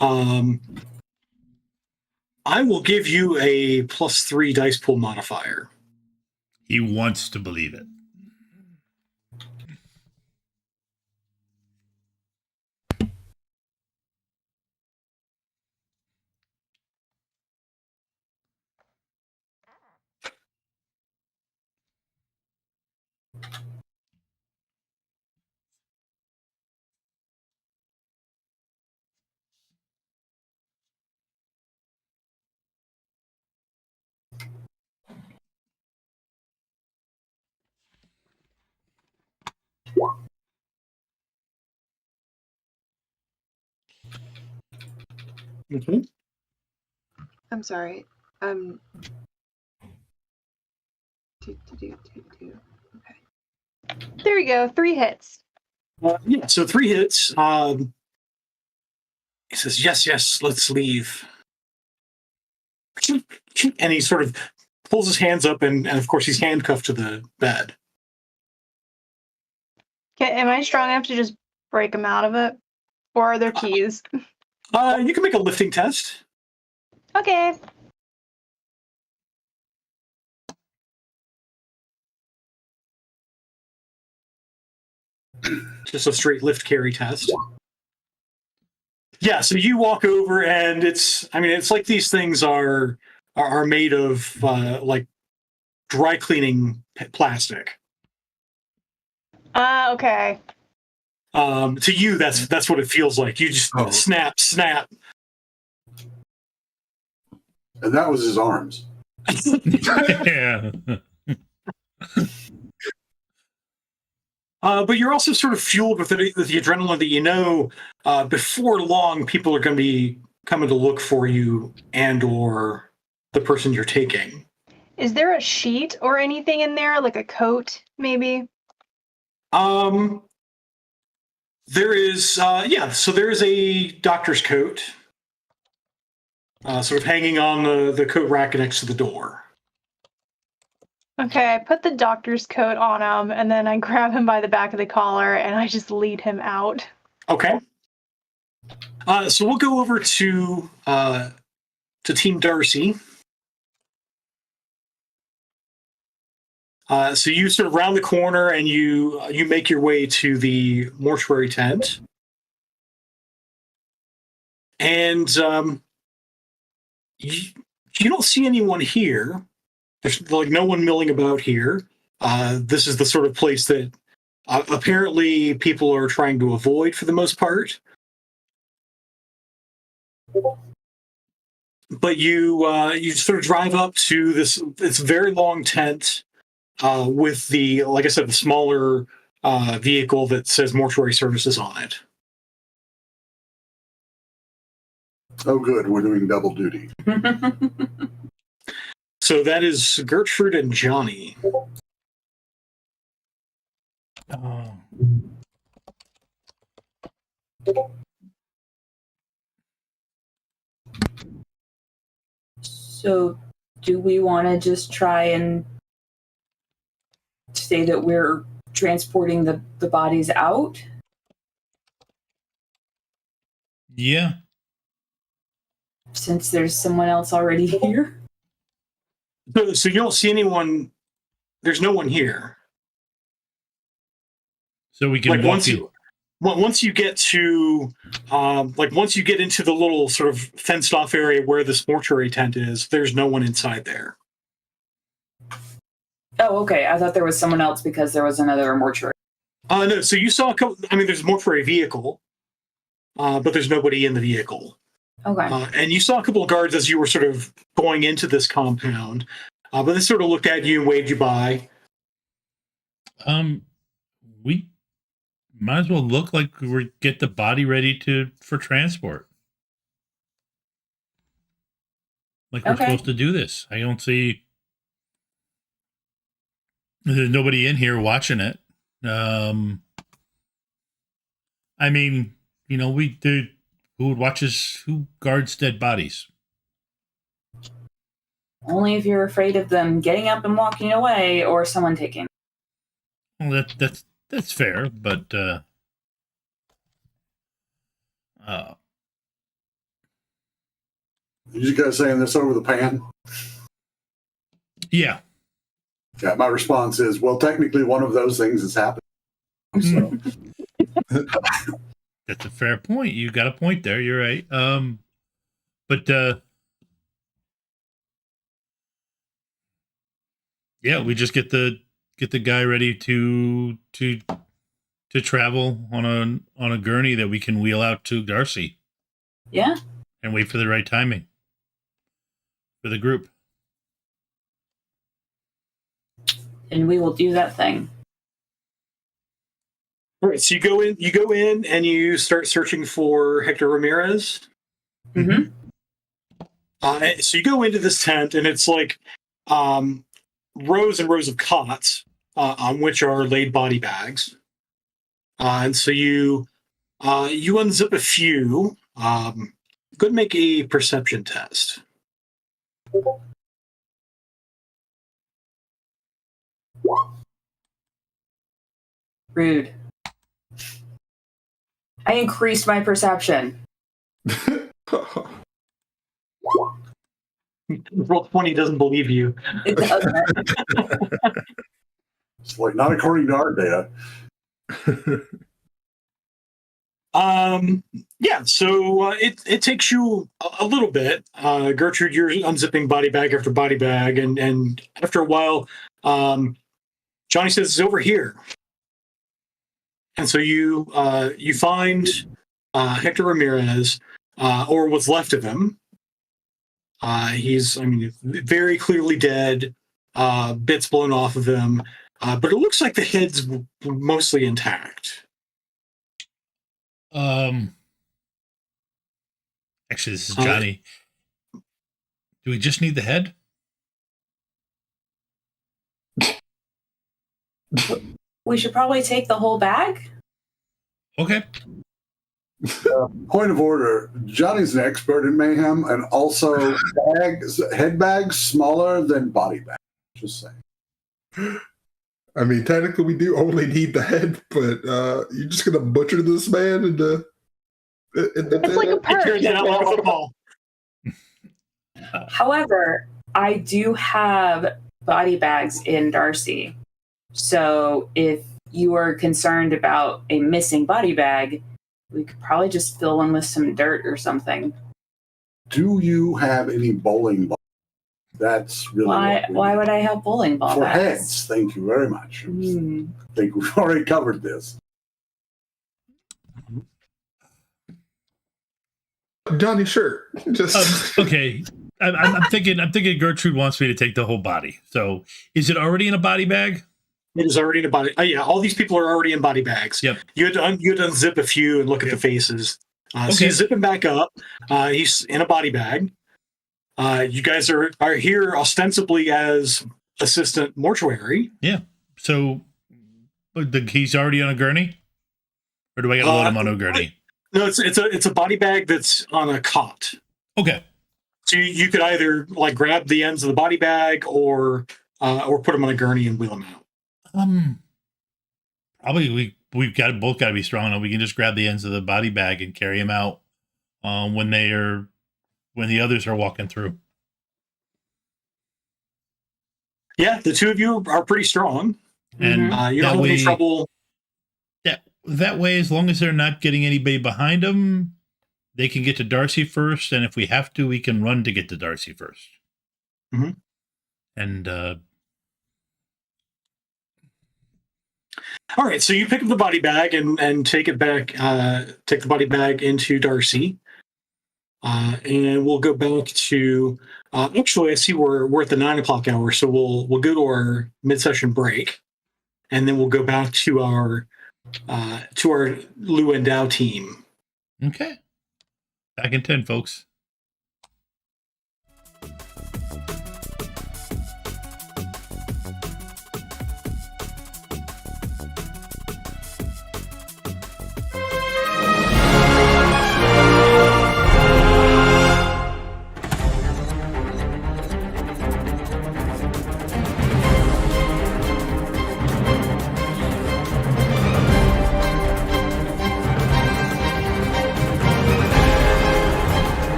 I will give you a +3 dice pool modifier. He wants to believe it. Mm-hmm. I'm sorry. Okay. There we go. 3 hits. Yeah, so 3 hits. He says, yes, let's leave. And he sort of pulls his hands up, and of course he's handcuffed to the bed. Okay, am I strong enough to just break him out of it? Or are there keys? You can make a lifting test. Okay. Just a straight lift carry test. Yeah, so you walk over, and it's like these things are made of like dry cleaning plastic. Okay. To you, that's what it feels like. You just snap. And that was his arms. Yeah. But you're also sort of fueled with the adrenaline that you know before long people are going to be coming to look for you and or the person you're taking. Is there a sheet or anything in there, like a coat, maybe? There is, so there is a doctor's coat sort of hanging on the coat rack next to the door. Okay, I put the doctor's coat on him, and then I grab him by the back of the collar, and I just lead him out. Okay. So we'll go over to Team Darcy. So you sort of round the corner, and you make your way to the mortuary tent. And you don't see anyone here. There's like no one milling about here. This is the sort of place that apparently people are trying to avoid for the most part. But you sort of drive up to this very long tent with the, like I said, the smaller vehicle that says mortuary services on it. Oh, good. We're doing double duty. So that is Gertrude and Johnny. Oh. So, do we want to just try and say that we're transporting the bodies out? Yeah. since there's someone else already here. So you don't see anyone. There's no one here. So we can Like walk once you get to, once you get into the little sort of fenced off area where this mortuary tent is, there's no one inside there. Oh, okay. I thought there was someone else because there was another mortuary. No. So you saw a couple. I mean, there's a mortuary vehicle, but there's nobody in the vehicle. Okay. And you saw a couple of guards as you were sort of going into this compound, but they sort of looked at you and waved you by. We might as well look like we get the body ready for transport. Like we're supposed to do this. I don't see. There's nobody in here watching it. I mean, who guards dead bodies? Only if you're afraid of them getting up and walking away or someone taking. Well, that's fair, but You guys saying this over the pan? yeah. Yeah, my response is, well, technically one of those things has happened. So. That's a fair point. You got a point there. You're right. But yeah, we just get the guy ready to travel on a gurney that we can wheel out to Darcy. Yeah. And wait for the right timing for the group. And we will do that thing. All right, so you go in and you start searching for Hector Ramirez. Mm-hmm. So you go into this tent, and it's like rows and rows of cots on which are laid body bags. And so you unzip a few. Go ahead and make a perception test. Rude. I increased my perception. Roll 20 doesn't believe you. It doesn't. It's like not according to our data. Yeah, so it takes you a little bit. Gertrude, you're unzipping body bag after body bag, and after a while, Johnny says it's over here. And so you find Hector Ramirez, or what's left of him. He's, very clearly dead, bits blown off of him, but it looks like the head's mostly intact. Actually, this is Johnny. Do we just need the head? We should probably take the whole bag. Okay. Point of order: Johnny's an expert in mayhem, and also head bags smaller than body bags. Just saying. I mean, technically, we do only need the head, but you're just gonna butcher this man into. It's like a It turns purge. out like a football. However, I do have body bags in Darcy. So if you are concerned about a missing body bag, we could probably just fill one with some dirt or something. Do you have any bowling balls? That's really Why would I have bowling ball for bags? heads. Thank you very much. Hmm. I think we've already covered this. Johnny, sure. Just Okay. I'm thinking Gertrude wants me to take the whole body. So is it already in a body bag? It is already in a body. Yeah, all these people are already in body bags. Yep. You had to unzip a few and look at the faces. So you zip him back up. He's in a body bag. You guys are here ostensibly as assistant mortuary. Yeah. So he's already on a gurney? Or do I got to load him on a gurney? No, it's a body bag that's on a cot. Okay. So you could either like grab the ends of the body bag or put him on a gurney and wheel him out. Probably we've both got to be strong enough. We can just grab the ends of the body bag and carry him out when they are when the others are walking through. Yeah, the two of you are pretty strong. And You don't have any trouble. That way, as long as they're not getting anybody behind them, they can get to Darcy first. And if we have to, we can run to get to Darcy first. Mm-hmm. And all right, so you pick up the body bag and take it back. Take the body bag into Darcy, and we'll go back to. Actually, I see we're at the 9 o'clock hour, so we'll go to our mid-session break, and then we'll go back to our Lu and Dao team. Okay, back in 10, folks.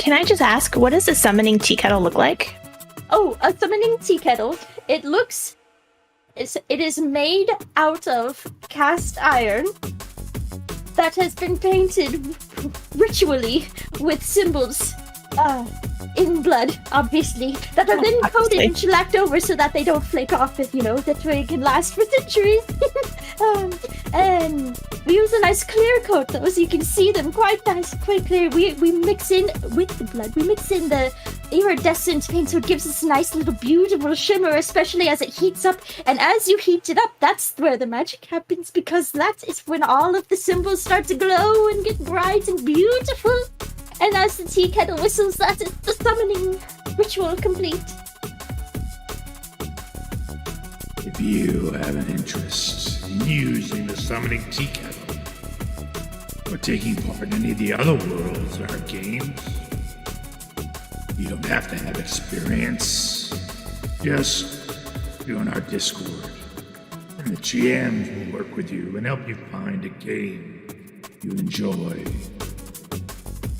Can I just ask, what does a summoning tea kettle look like? Oh, a summoning tea kettle. It is made out of cast iron that has been painted ritually with symbols in blood, obviously, that are then coated and shellacked over so that they don't flake off, if that way it can last for centuries. And we use a nice clear coat though, so you can see them quite nice, quite clear. We mix in with the blood, we mix in the iridescent paint, so it gives us a nice little beautiful shimmer, especially as it heats up. And as you heat it up, that's where the magic happens, because that is when all of the symbols start to glow and get bright and beautiful. And as the tea kettle whistles, that is the summoning ritual complete. If you have an interest in using the summoning tea kettle, or taking part in any of the other worlds in our games, you don't have to have experience. Just join our Discord, and the GMs will work with you and help you find a game you enjoy.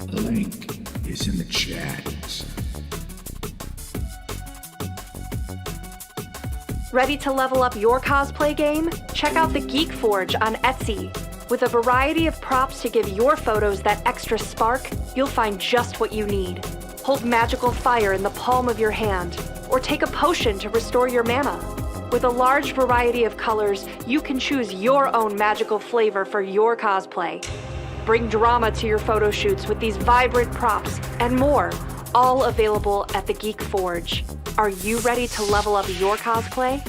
The link is in the chat. Ready to level up your cosplay game? Check out the Geek Forge on Etsy. With a variety of props to give your photos that extra spark, you'll find just what you need. Hold magical fire in the palm of your hand, or take a potion to restore your mana. With a large variety of colors, you can choose your own magical flavor for your cosplay. Bring drama to your photo shoots with these vibrant props and more, all available at the Geek Forge. Are you ready to level up your cosplay?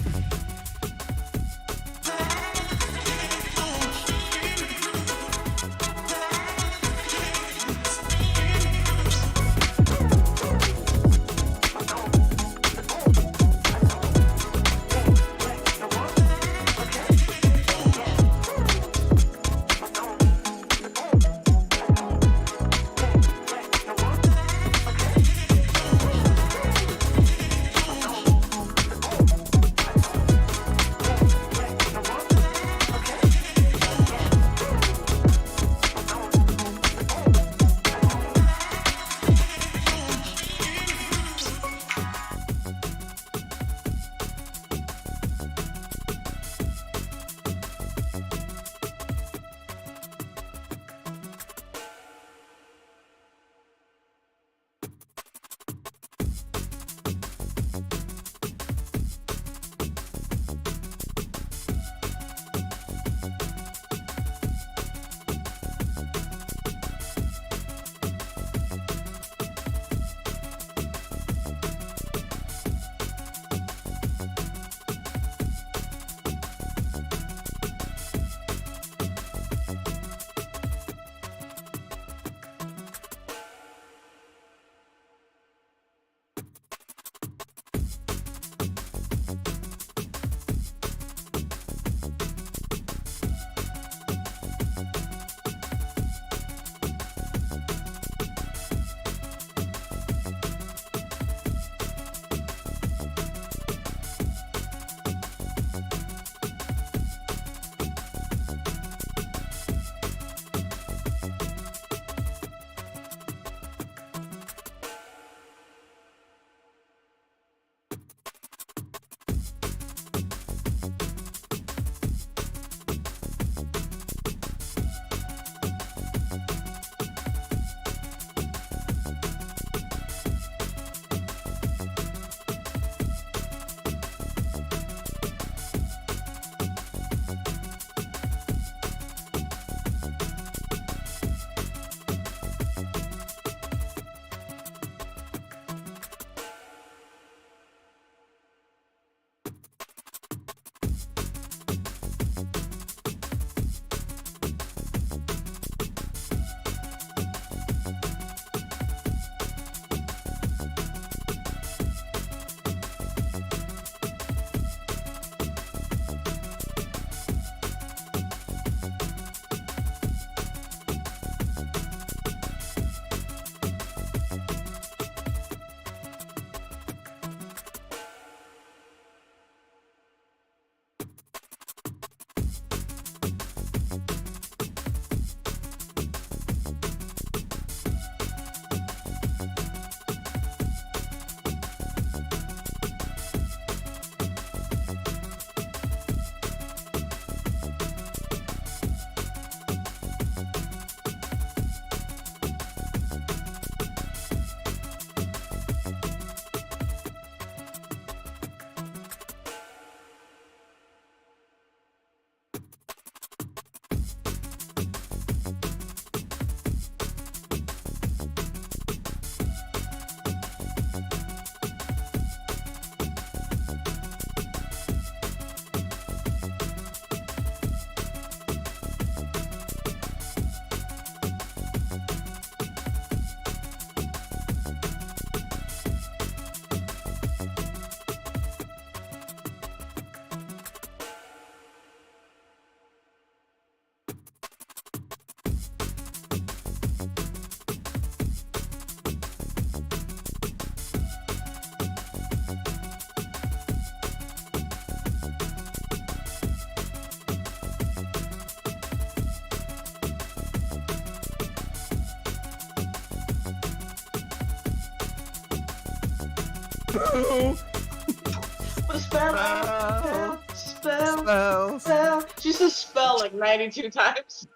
Spell. She says spell like 92 times.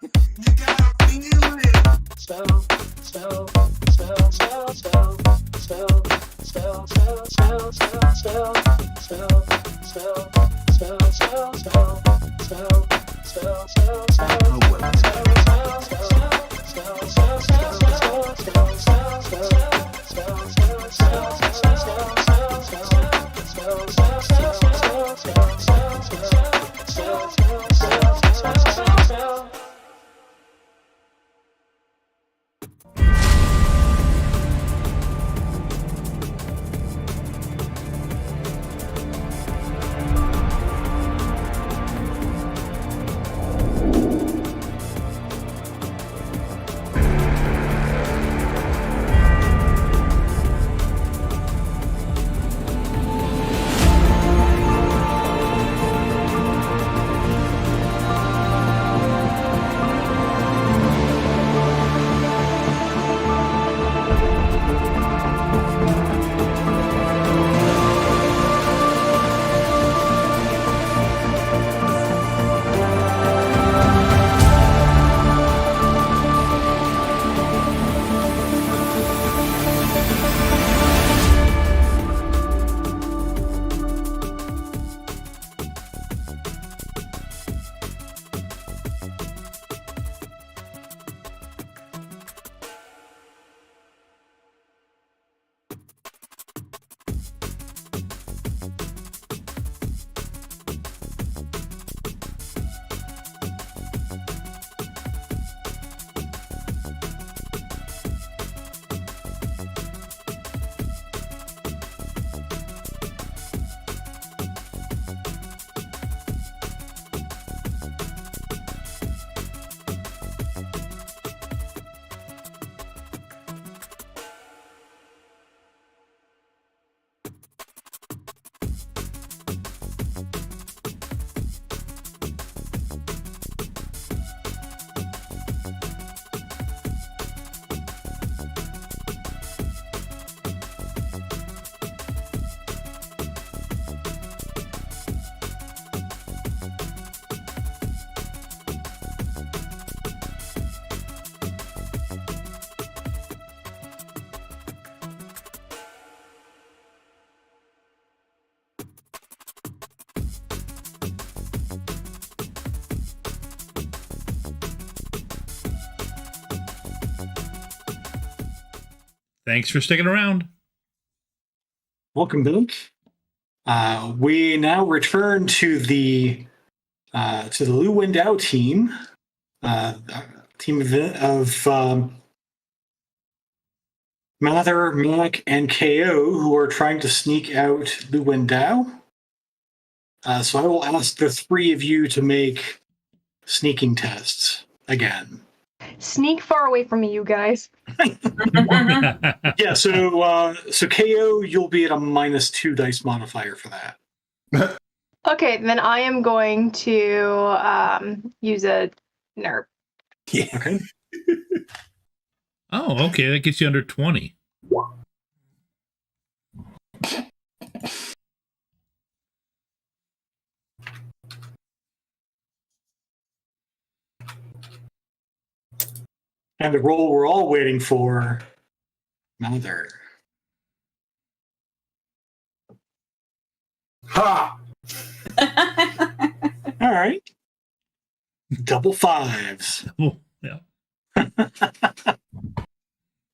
Thanks for sticking around. Welcome back. We now return to the Lu Wendao team, team of Mather, Mac, and KO, who are trying to sneak out Lu Wendao. So I will ask the three of you to make sneaking tests again. Sneak far away from me, you guys. Yeah, so KO, you'll be at a -2 dice modifier for that. Okay, then I am going to use a nerf. Yeah. Okay. Oh, okay. That gets you under 20. And the roll we're all waiting for, Mather. Ha! All right. Double fives. Oh, yeah.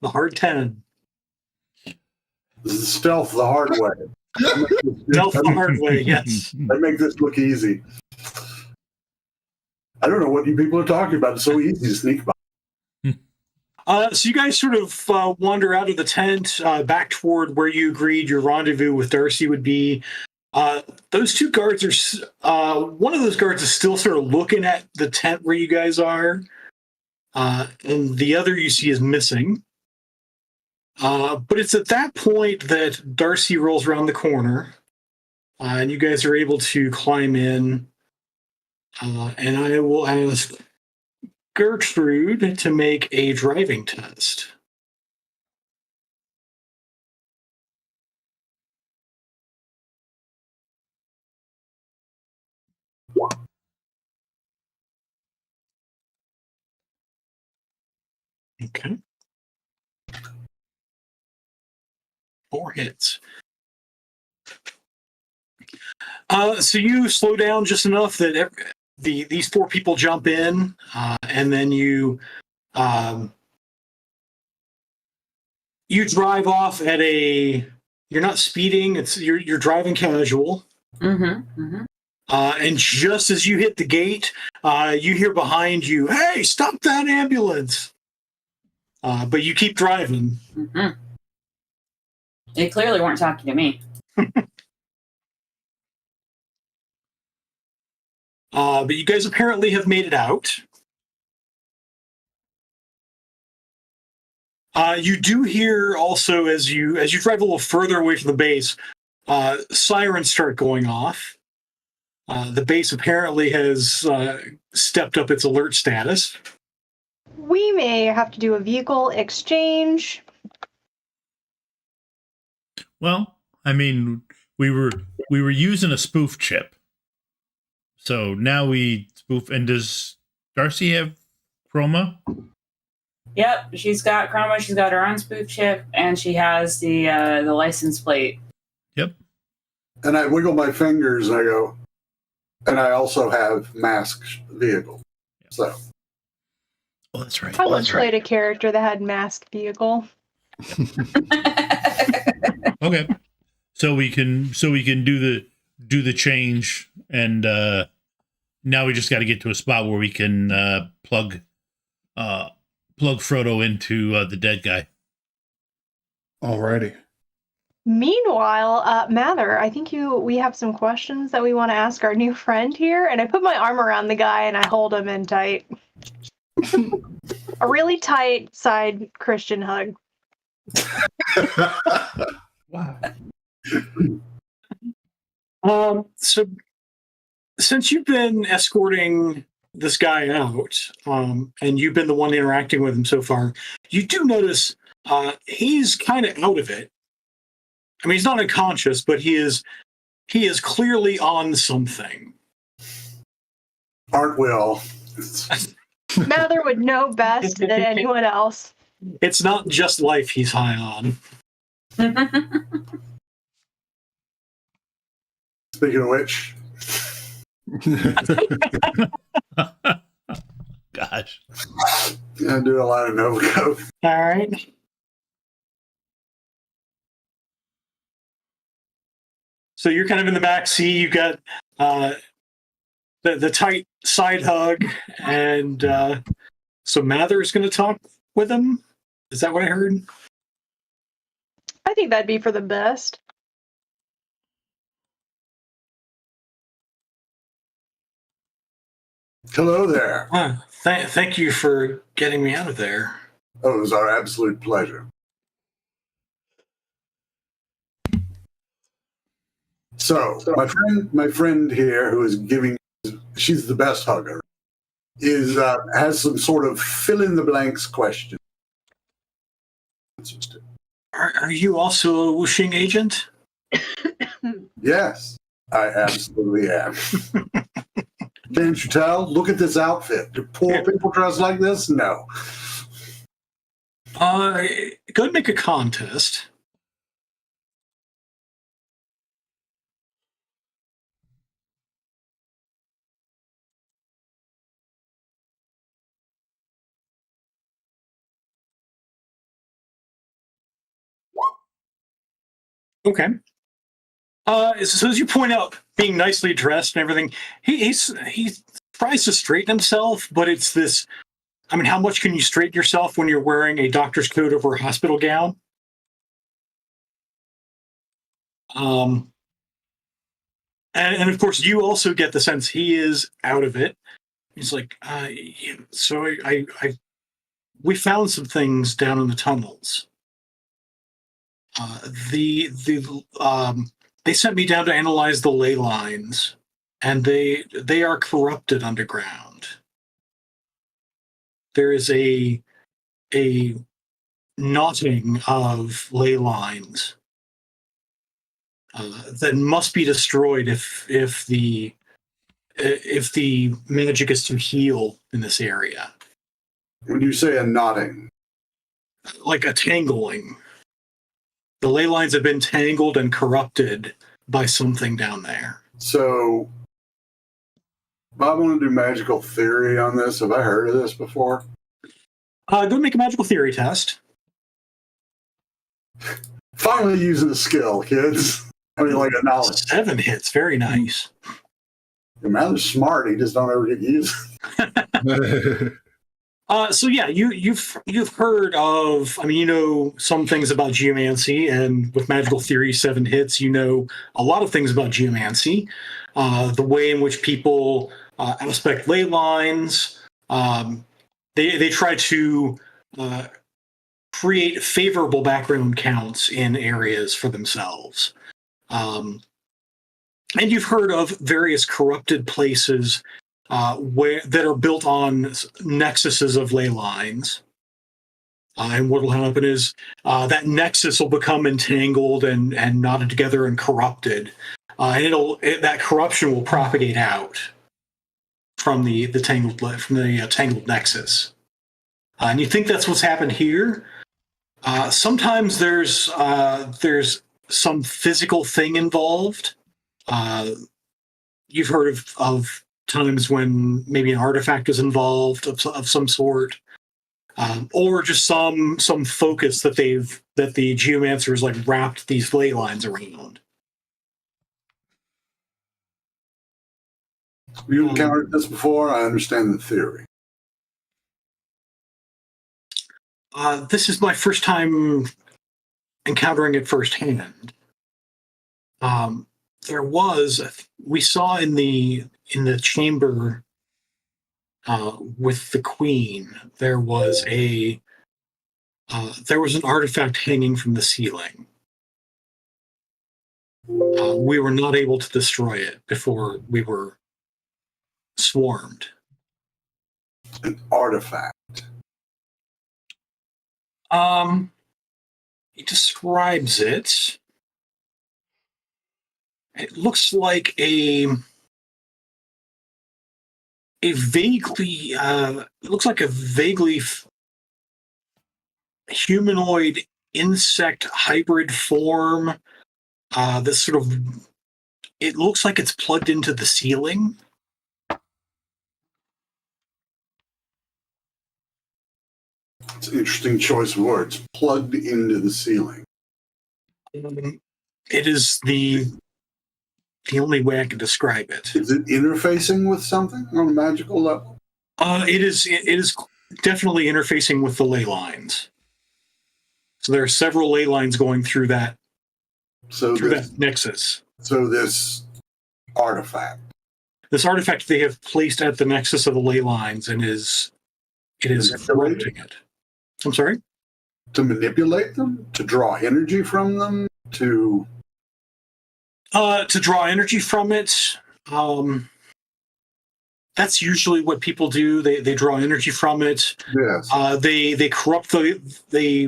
The hard 10. This is stealth the hard way. Stealth the hard way, yes. They make this look easy. I don't know what you people are talking about. It's so easy to sneak by. So you guys sort of wander out of the tent back toward where you agreed your rendezvous with Darcy would be. Those two guards are, one of those guards is still sort of looking at the tent where you guys are, and the other you see is missing. But it's at that point that Darcy rolls around the corner, and you guys are able to climb in, and I will ask Gertrude to make a driving test. Okay. 4 hits. So you slow down just enough that these 4 people jump in, and then you drive off at a. You're not speeding. You're driving casual. And just as you hit the gate, you hear behind you, "Hey, stop that ambulance!" But you keep driving. They clearly weren't talking to me. But you guys apparently have made it out. You do hear also as you drive a little further away from the base, sirens start going off. The base apparently has stepped up its alert status. We may have to do a vehicle exchange. Well, I mean, we were using a spoof chip, so now we spoof. And does Darcy have chroma? Yep, she's got chroma. She's got her own spoof chip, and she has the license plate. Yep. And I wiggle my fingers and I go, and I also have masked vehicle. So. Oh, that's right. I once played a character that had masked vehicle. Okay, so we can do the change, and now we just got to get to a spot where we can plug Frodo into the dead guy. Alrighty. Meanwhile, Mather, I think we have some questions that we want to ask our new friend here, and I put my arm around the guy and I hold him in tight. A really tight side Christian hug. Wow. So since you've been escorting this guy out, and you've been the one interacting with him so far, you do notice he's kind of out of it. I mean, he's not unconscious, but he is clearly on something. Aren't we all? Mather would know best than anyone else. It's not just life he's high on. Speaking of which. Gosh. I do a lot of Novico. All right. So you're kind of in the back seat. You got the tight side hug, and so Mather's going to talk with him. Is that what I heard? I think that'd be for the best. Hello there. Thank you for getting me out of there. Oh, it was our absolute pleasure. So, my friend here, who is giving, she's the best hugger, has some sort of fill in the blanks question. Are you also a whooshing agent? Yes, I absolutely am. Can't you tell? Look at this outfit. Do poor people dress like this? No. Go and make a contest. Okay. So as you point out, being nicely dressed and everything, he tries to straighten himself, but it's this. I mean, how much can you straighten yourself when you're wearing a doctor's coat over a hospital gown? And of course, you also get the sense he is out of it. He's like, so we found some things down in the tunnels. They sent me down to analyze the ley lines, and they are corrupted underground. There is a knotting of ley lines that must be destroyed if the magic is to heal in this area. When you say a knotting, like a tangling. The ley lines have been tangled and corrupted by something down there. So, Bob, I want to do magical theory on this. Have I heard of this before? Go make a magical theory test. Finally using the skill, kids. I mean, like a knowledge. 7 hits. Very nice. The man is smart. He just don't ever get used. So yeah, you've heard of. I mean, you know some things about geomancy, and with magical theory, 7 hits, you know a lot of things about geomancy. The way in which people aspect ley lines. They try to create favorable background counts in areas for themselves. And you've heard of various corrupted places that are built on nexuses of ley lines. And what will happen is that nexus will become entangled and knotted together and corrupted. And that corruption will propagate out from the tangled nexus. And you think that's what's happened here? Sometimes there's some physical thing involved. You've heard of times when maybe an artifact is involved of some sort, or just some focus that the geomancers like wrapped these ley lines around. You encountered this before. I understand the theory. This is my first time encountering it firsthand. We saw in the chamber with the queen, there was an artifact hanging from the ceiling. We were not able to destroy it before we were swarmed. An artifact. He describes it. It looks like a vaguely humanoid insect hybrid form. This sort of, it looks like it's plugged into the ceiling. It's an interesting choice of words. Plugged into the ceiling. It is the only way I can describe it. Is it interfacing with something on a magical level? It is definitely interfacing with the ley lines. So there are several ley lines going through that nexus. So this artifact they have placed at the nexus of the ley lines and it is corrupting it. I'm sorry? To manipulate them? To draw energy from them? To draw energy from it. That's usually what people do. They draw energy from it. Yes. They corrupt they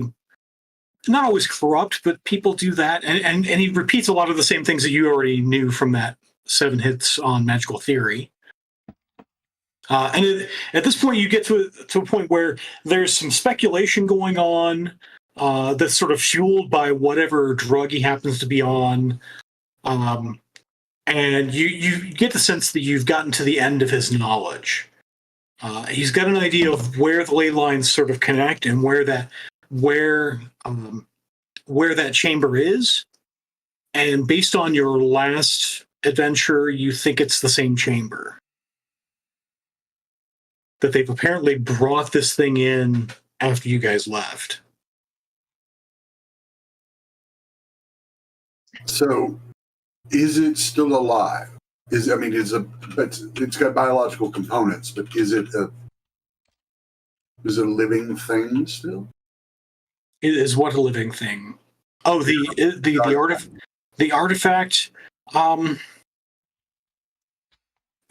not always corrupt, but people do that. And he repeats a lot of the same things that you already knew from that 7 hits on magical theory. And at this point, you get to a point where there's some speculation going on that's sort of fueled by whatever drug he happens to be on. And you get the sense that you've gotten to the end of his knowledge. He's got an idea of where the ley lines sort of connect and where that chamber is. And based on your last adventure, you think it's the same chamber. That they've apparently brought this thing in after you guys left. So, is it still alive? It's got biological components, but is it a living thing still? It is what a living thing? Oh, the artifact.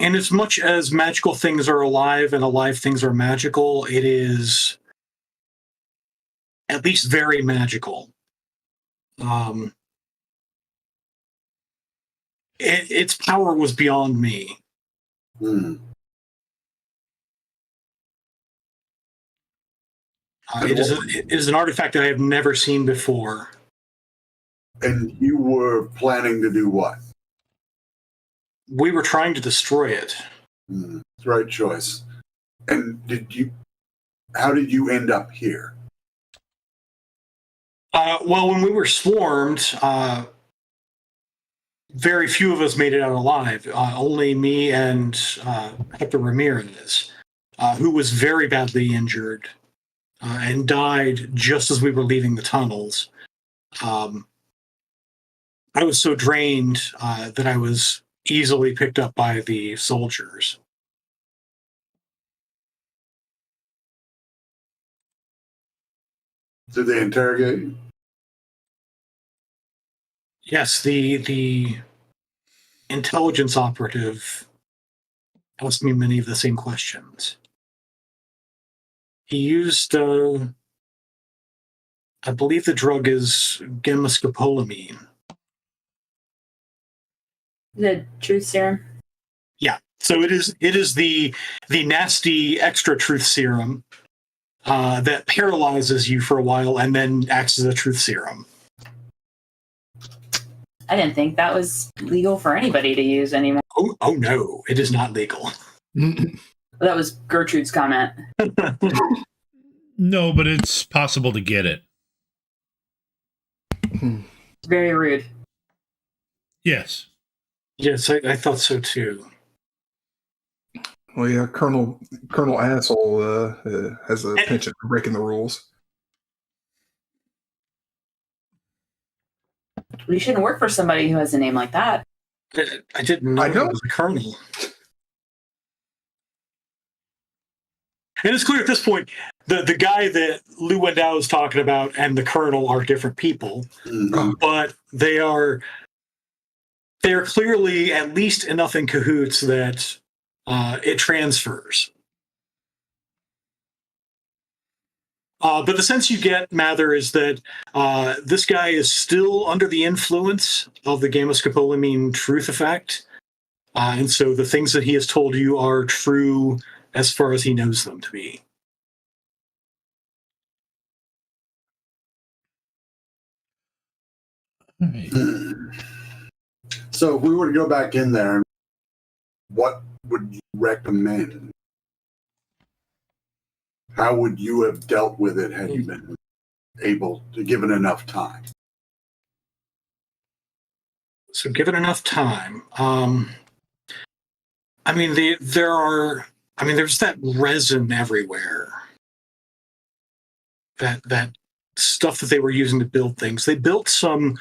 And as much as magical things are alive and alive things are magical, it is at least very magical. Its power was beyond me. It is an artifact that I have never seen before. And you were planning to do what? We were trying to destroy it. Right choice. And how did you end up here? Well, when we were swarmed, very few of us made it out alive. Only me and Hector Ramirez, who was very badly injured and died just as we were leaving the tunnels. I was so drained that I was easily picked up by the soldiers. Did they interrogate you? Yes, the intelligence operative asked me many of the same questions. He used, I believe the drug is gamma-scopolamine. The truth serum. Yeah, so it is the nasty extra truth serum that paralyzes you for a while and then acts as a truth serum. I didn't think that was legal for anybody to use anymore. Oh no, it is not legal. That was Gertrude's comment. No, but it's possible to get it. Very rude. Yes. Yes, I thought so too. Well, yeah, Colonel Asshole has a penchant for breaking the rules. You shouldn't work for somebody who has a name like that. I didn't know it was a colonel. And it's clear at this point, the guy that Lou Wendell is talking about and the colonel are different people, but they are clearly at least enough in cahoots that it transfers. But the sense you get, Mather, is that this guy is still under the influence of the gamma-scopolamine truth effect. And so the things that he has told you are true as far as he knows them to be. Right. So if we were to go back in there, what would you recommend? How would you have dealt with it had you been able to given enough time? So given enough time, there's that resin everywhere. That stuff that they were using to build things. They built some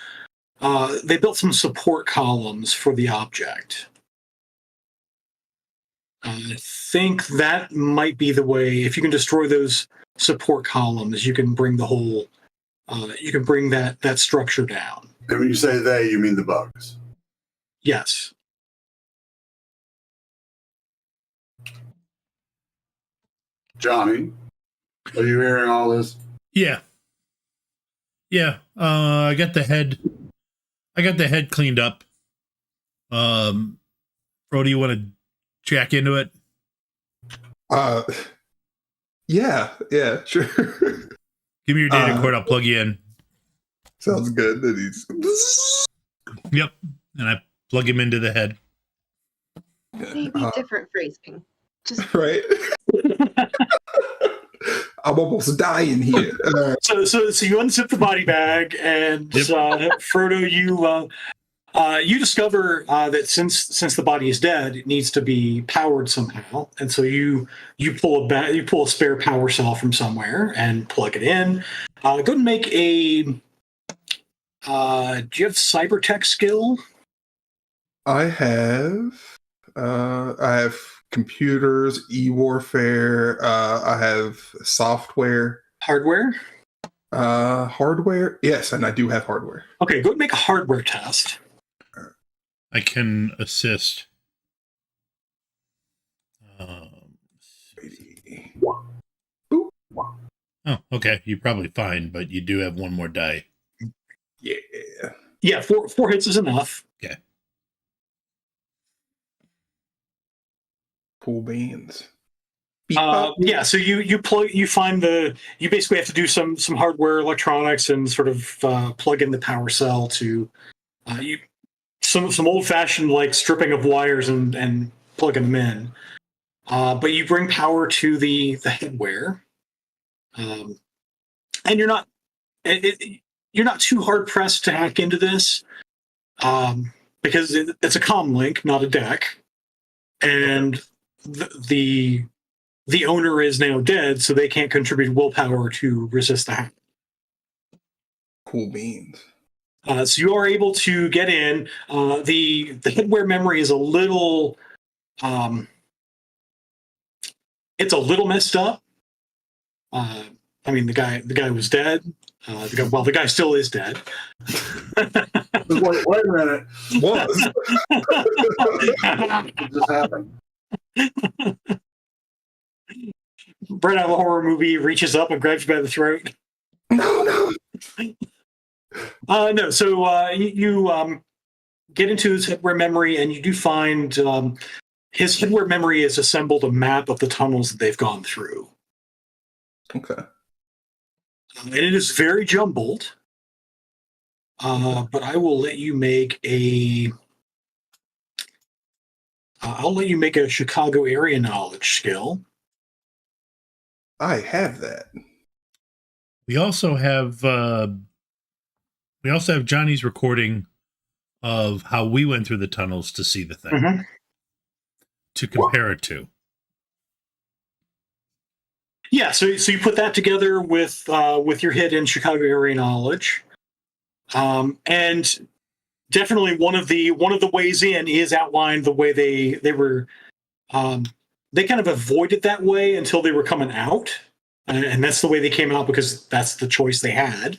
support columns for the object. I think that might be the way. If you can destroy those support columns, you can bring the whole, that structure down. And when you say they, you mean the bugs? Yes. Johnny, are you hearing all this? Yeah. Yeah. I got the head cleaned up. Frodo, you want to jack into it? Yeah, sure. Give me your data cord, I'll plug you in. Sounds good. Yep. And I plug him into the head. Maybe different phrasing. Just right. I'm almost dying here. So you unzip the body bag, and Frodo, you discover that since the body is dead, it needs to be powered somehow, and so you pull a spare power cell from somewhere and plug it in. Go ahead and make a. Do you have cyber tech skill? I have computers, e-warfare. I have software. Hardware? Hardware? Yes, and I do have hardware. Okay, go ahead and make a hardware test. I can assist. Oh, okay. You're probably fine, but you do have one more die. Yeah. Yeah, four hits is enough. Okay. Cool beans. Yeah, so you find you basically have to do some hardware electronics and sort of plug in the power cell to some old fashioned like stripping of wires and plugging them in. But you bring power to the headwear, and you're not too hard pressed to hack into this, because it's a comm link, not a deck, and the owner is now dead, so they can't contribute willpower to resist the hack. Cool beans. So you are able to get in. The headwear memory is a little, it's a little messed up. I mean, the guy was dead. The guy still is dead. Wait a minute. Was. What just happened? Right out of a horror movie, reaches up and grabs you by the throat. No. No. So you get into his headwear memory, and you do find his headwear memory has assembled a map of the tunnels that they've gone through. Okay. And it is very jumbled. But I will let you make a. I'll let you make a Chicago area knowledge skill. I have that. We also have Johnny's recording of how we went through the tunnels to see the thing to compare it to. Yeah, so you put that together with your hit in Chicago area knowledge, and definitely one of the ways in is outlined the way they were. They kind of avoided that way until they were coming out, and that's the way they came out because that's the choice they had.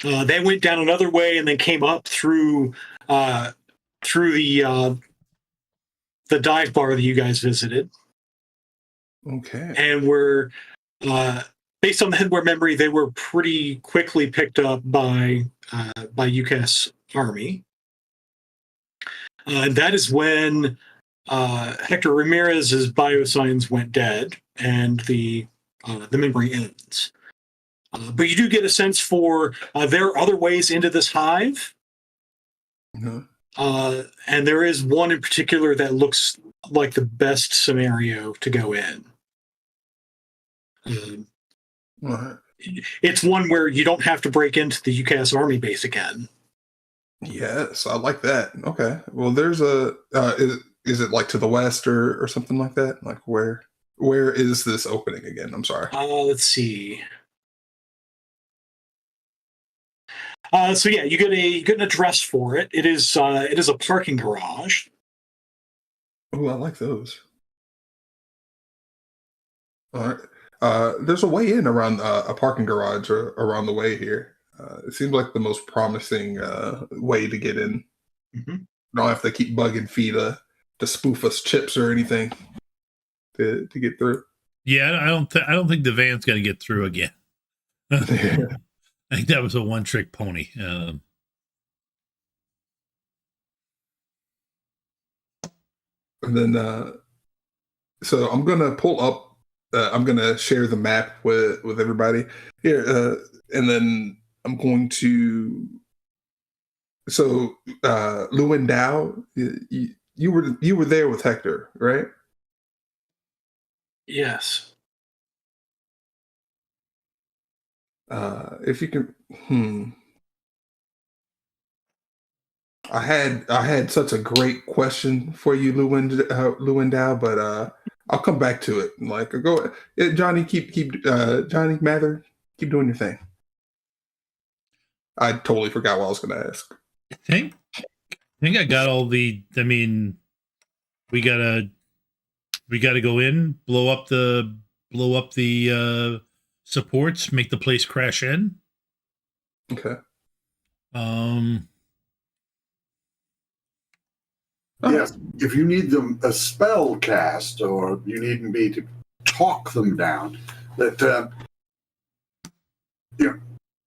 They went down another way and then came up through the dive bar that you guys visited. Okay. And were based on the headwear memory, they were pretty quickly picked up by UCAS Army. And that is when Hector Ramirez's biosigns went dead, and the memory ends. But you do get a sense for there are other ways into this hive, and there is one in particular that looks like the best scenario to go in. It's one where you don't have to break into the UCAS Army base again. Yes, I like that. Okay. Well, there's a. Is it like to the west or something like that? Like where is this opening again? I'm sorry. Let's see. So yeah, you get an address for it. It is a parking garage. Oh, I like those. All right. There's a way in around a parking garage or around the way here. It seems like the most promising way to get in. Don't have to keep bugging feet to spoof us chips or anything to get through. Yeah, I don't think the van's gonna get through again. I think that was a one-trick pony. And then, so I'm gonna pull up. I'm gonna share the map with everybody here, and then I'm going to. So, Lewin Dow, you were there with Hector, right? Yes. If you can, I had such a great question for you, Lewin Dow, but I'll come back to it. Like, go, Johnny, keep Johnny Mather, keep doing your thing. I totally forgot what I was going to ask. I think I got all the. I mean, we gotta go in, blow up the supports, make the place crash in. Okay. Yes, if you need them a spell cast, or you need me to talk them down, that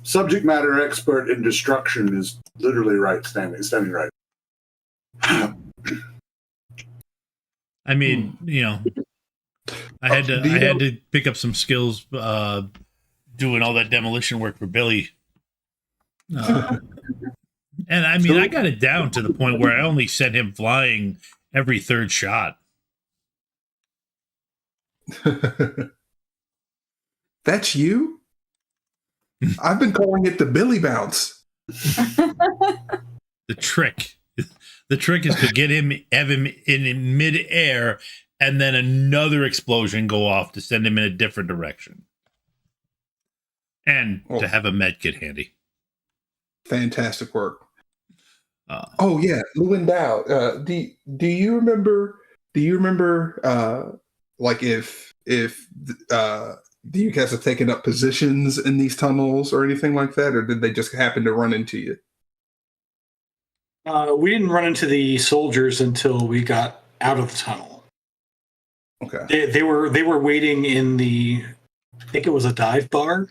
subject matter expert in destruction is literally standing right. I mean, I had to pick up some skills doing all that demolition work for Billy. And I mean, I got it down to the point where I only sent him flying every third shot. That's you? I've been calling it the Billy bounce. The trick is to have him in mid-air, and then another explosion go off to send him in a different direction. And to have a med kit handy. Fantastic work. Oh yeah, Lewin Dow. Do you remember? Like if the UCAS have taken up positions in these tunnels or anything like that, or did they just happen to run into you? We didn't run into the soldiers until we got out of the tunnel. Okay. They were waiting in the, I think it was a dive bar.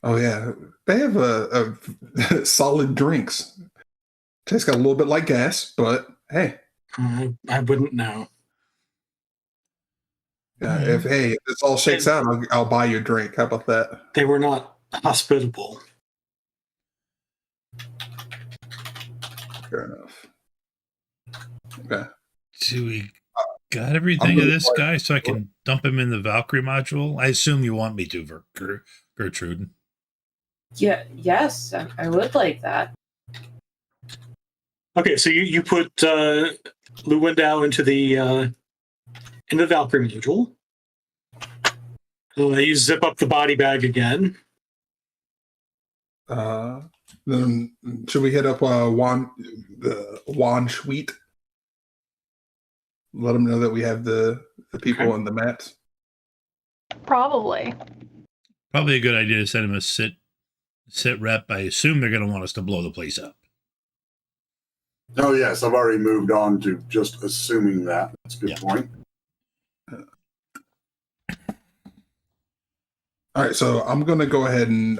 Oh yeah, they have a solid drinks. Tastes got a little bit like gas, but hey, I wouldn't know. If this all shakes out, I'll buy you a drink. How about that? They were not hospitable. Fair enough. Okay. Do we got everything of this guy so I can dump him in the Valkyrie module? I assume you want me to, Gertrude. Yeah. Yes, I would like that. Okay, so you put Lu Wendow into the Valkyrie module. You zip up the body bag again. Then should we hit up the Juan suite? Let them know that we have the people and the maps. Probably a good idea to send him a sit rep. I assume they're going to want us to blow the place up. Oh yes, I've already moved on to just assuming that. That's a good point. All right, so I'm going to go ahead and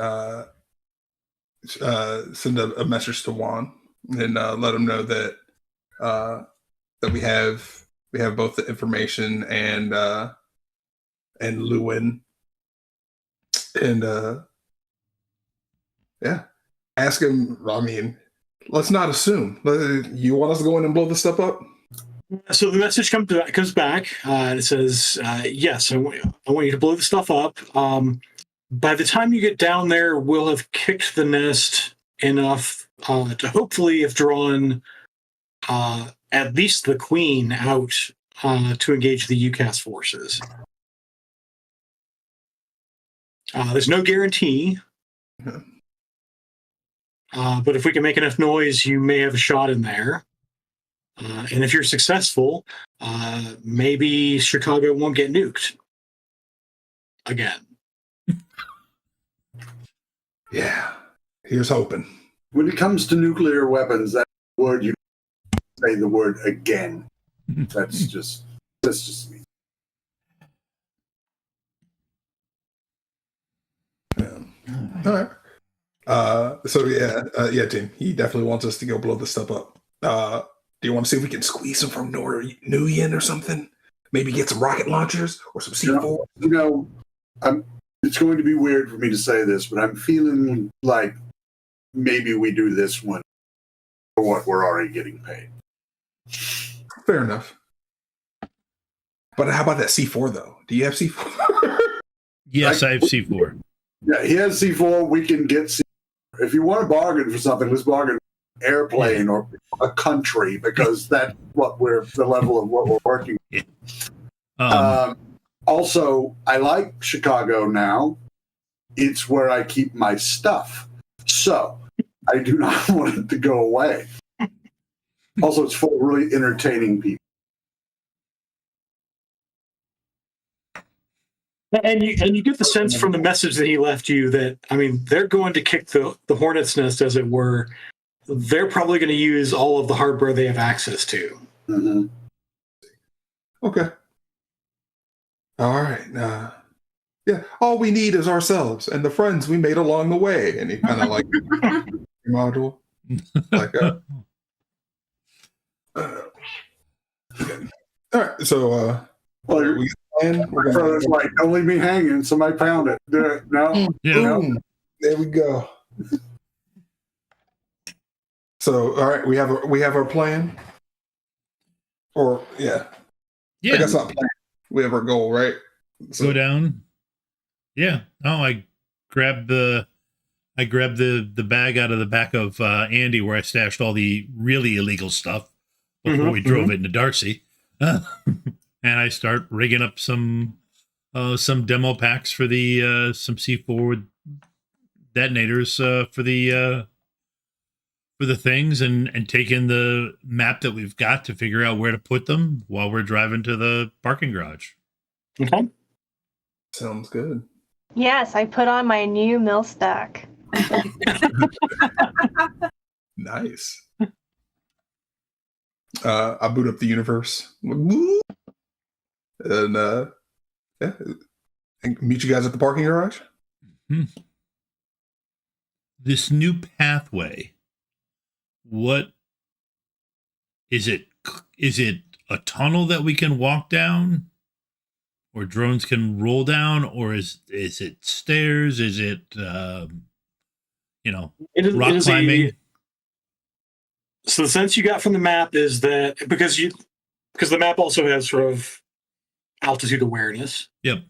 send a message to Juan and let him know that that we have both the information and Lewin, and ask him. I mean, let's not assume. You want us to go in and blow this stuff up? So the message comes back, and it says, yes, I want you to blow the stuff up. By the time you get down there, we'll have kicked the nest enough to hopefully have drawn at least the Queen out to engage the UCAS forces. There's no guarantee, but if we can make enough noise, you may have a shot in there. And if you're successful, maybe Chicago won't get nuked again. Yeah, here's hoping. When it comes to nuclear weapons, that word you say the word again. That's just me. All right. Tim, he definitely wants us to go blow this stuff up. Do you want to see if we can squeeze some from Nguyen or something? Maybe get some rocket launchers or some C4? It's going to be weird for me to say this, but I'm feeling like maybe we do this one for what we're already getting paid. Fair enough. But how about that C4, though? Do you have C4? Yes, I have C4. Yeah, he has C4. We can get C4. If you want to bargain for something, let's bargain airplane or a country, because that's what the level of what we're working with. Also, I like Chicago now. It's where I keep my stuff. So I do not want it to go away. Also, it's full of really entertaining people. And you get the sense from the message that he left you that, I mean, they're going to kick the hornet's nest, as it were. They're probably going to use all of the hardware they have access to. Mm-hmm. Okay. All right. All we need is ourselves and the friends we made along the way. And he kind of like module. Like all right. So Well, We plan. We're so gonna it's like, don't leave me hanging. Somebody pound it. No. Yeah. boom. There we go. So, all right, we have our plan. Or I Yeah. guess not plan. We have our goal, right? So, Go down. Yeah. Oh, I grabbed the bag out of the back of Andy where I stashed all the really illegal stuff before we drove it into Darcy. And I start rigging up some demo packs for the some C4 detonators for the things, and taking the map that we've got to figure out where to put them while we're driving to the parking garage. Okay. sounds good. Yes, I put on my new mill stack. Nice. I boot up the universe. And and meet you guys at the parking garage. This new pathway, what is it? Is it a tunnel that we can walk down, or drones can roll down, or is it stairs? Is it rock climbing? So the sense you got from the map is that because the map also has sort of altitude awareness. Yep.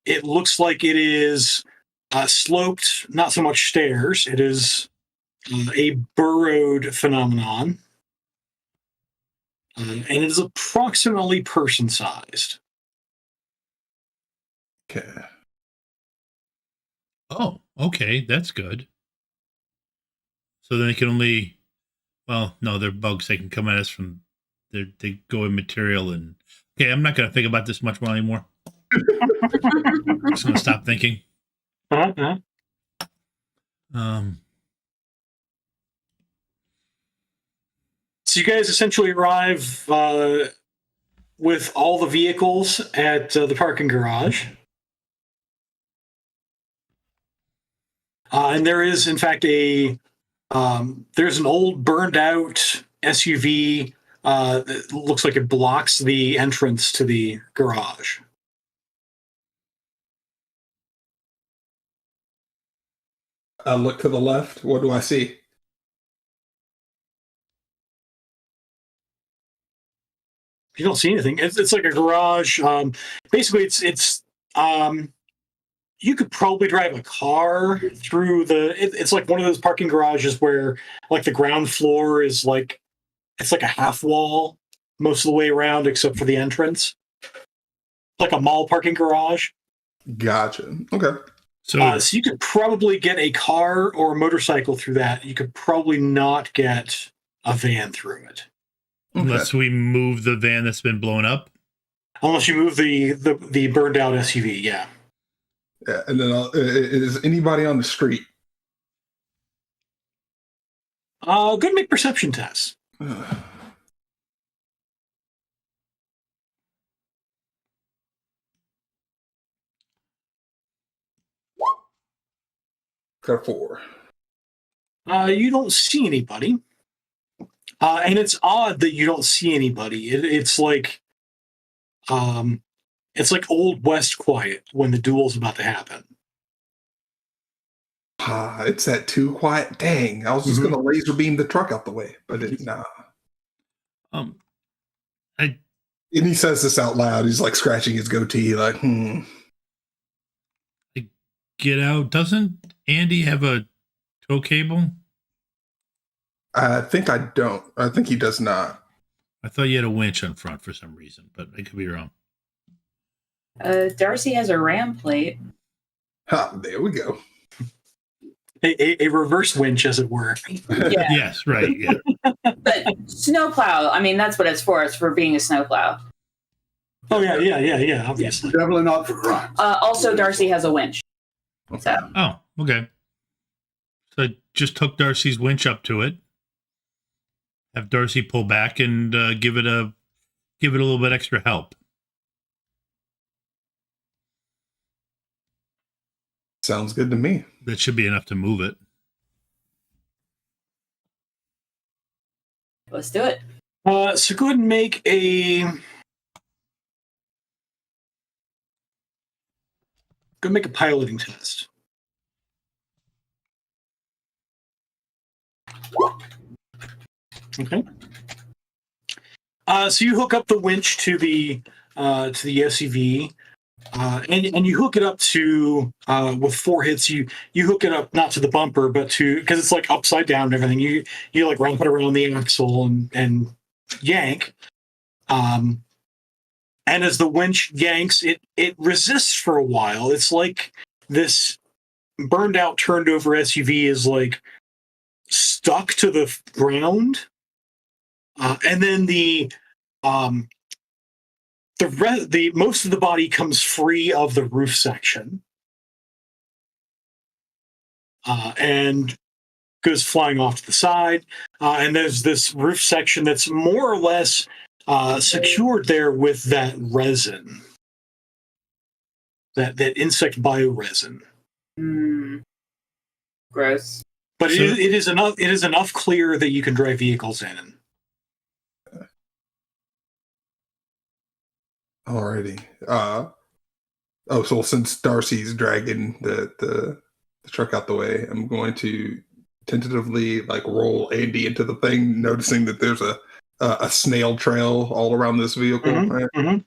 It looks like it is sloped, not so much stairs. It is a burrowed phenomenon. And it is approximately person-sized. Okay. Oh, okay, that's good. So then they can only, well, no, they're bugs. They can come at us from, they go in material and. Okay, I'm not going to think about this much more anymore. I'm just going to stop thinking. Uh-huh. So you guys essentially arrive with all the vehicles at the parking garage. And there is, in fact, there's an old burned out SUV that looks like it blocks the entrance to the garage. I look to the left. What do I see? You don't see anything. It's like a garage. Basically, it's you could probably drive a car through it's like one of those parking garages where like the ground floor is like, it's like a half wall most of the way around except for the entrance. Like a mall parking garage. Gotcha. Okay. So you could probably get a car or a motorcycle through that. You could probably not get a van through it. Unless we move the van that's been blown up. Unless you move the burned out SUV, yeah. Yeah, and then is anybody on the street? Go and make perception tests. Got 4. You don't see anybody. And it's odd that you don't see anybody. It's like Old West quiet when the duel's about to happen. It's that too quiet. Dang, I was just gonna laser beam the truck out the way, but nah. And he says this out loud. He's like scratching his goatee, like, Get out. Doesn't Andy have a tow cable? I think I don't. I think he does not. I thought you had a winch on front for some reason, but I could be wrong. Darcy has a ram plate. There we go. A reverse winch, as it were. Yeah. Yes, right. Yeah. But snowplow, I mean, that's what it's for. It's for being a snowplow. Oh, yeah, obviously. Definitely not for crimes. Also, Darcy has a winch. So. Oh, okay. So I just hook Darcy's winch up to it. Have Darcy pull back and give it a little bit extra help. Sounds good to me. That should be enough to move it. Let's do it. So go ahead and make a go make a piloting test. Okay. So you hook up the winch to the SUV, and you hook it up to with 4 hits. You hook it up not to the bumper, but to, because it's like upside down and everything. You like wrap it around the axle and yank. And as the winch yanks, it resists for a while. It's like this burned out, turned over SUV is like stuck to the ground, and then the most of the body comes free of the roof section, and goes flying off to the side. And there's this roof section that's more or less secured there with that resin, that insect bioresin. Gross. But it is enough clear that you can drive vehicles in. Alrighty. So since Darcy's dragging the truck out the way, I'm going to tentatively like roll Andy into the thing, noticing that there's a snail trail all around this vehicle. Mm-hmm, right? mm-hmm.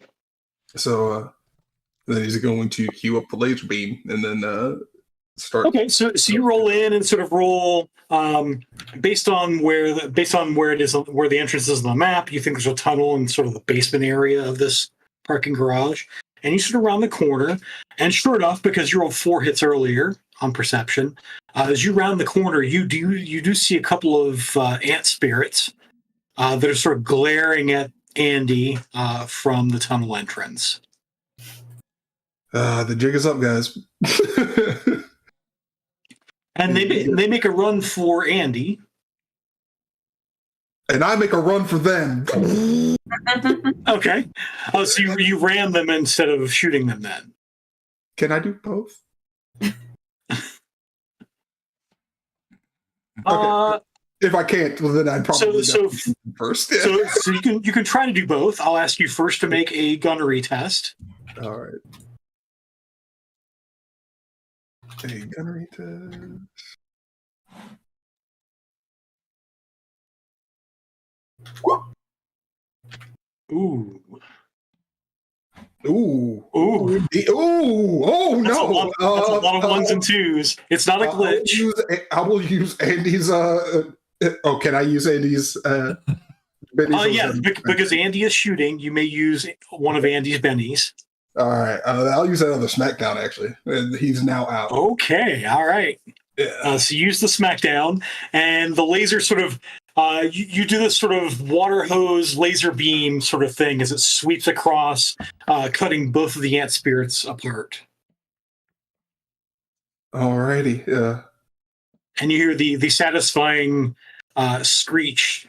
So then he's going to cue up the laser beam and then start. Okay, so you roll in and sort of roll based on where it is, where the entrance is on the map. You think there's a tunnel in sort of the basement area of this parking garage, and you sort of round the corner. And sure enough, because you rolled 4 hits earlier on perception, as you round the corner, you do see a couple of ant spirits that are sort of glaring at Andy from the tunnel entrance. The jig is up, guys. And they make a run for Andy. And I make a run for them. Okay. Oh, so you ram them instead of shooting them then? Can I do both? Okay. If I can't, well, then I'd probably first. So you can try to do both. I'll ask you first to make a gunnery test. All right. A gunnery test. Ooh. Ooh. Ooh. Ooh. Oh, That's no. That's a lot of 1s and 2s. It's not a glitch. I will use Andy's. Can I use Andy's? Yeah, because Andy is shooting, you may use one of Andy's bennies. All right. I'll use that on the SmackDown, actually. He's now out. Okay. All right. Yeah. So use the SmackDown, and the laser sort of, you do this sort of water hose laser beam sort of thing as it sweeps across, cutting both of the ant spirits apart. Alrighty. And you hear the satisfying screech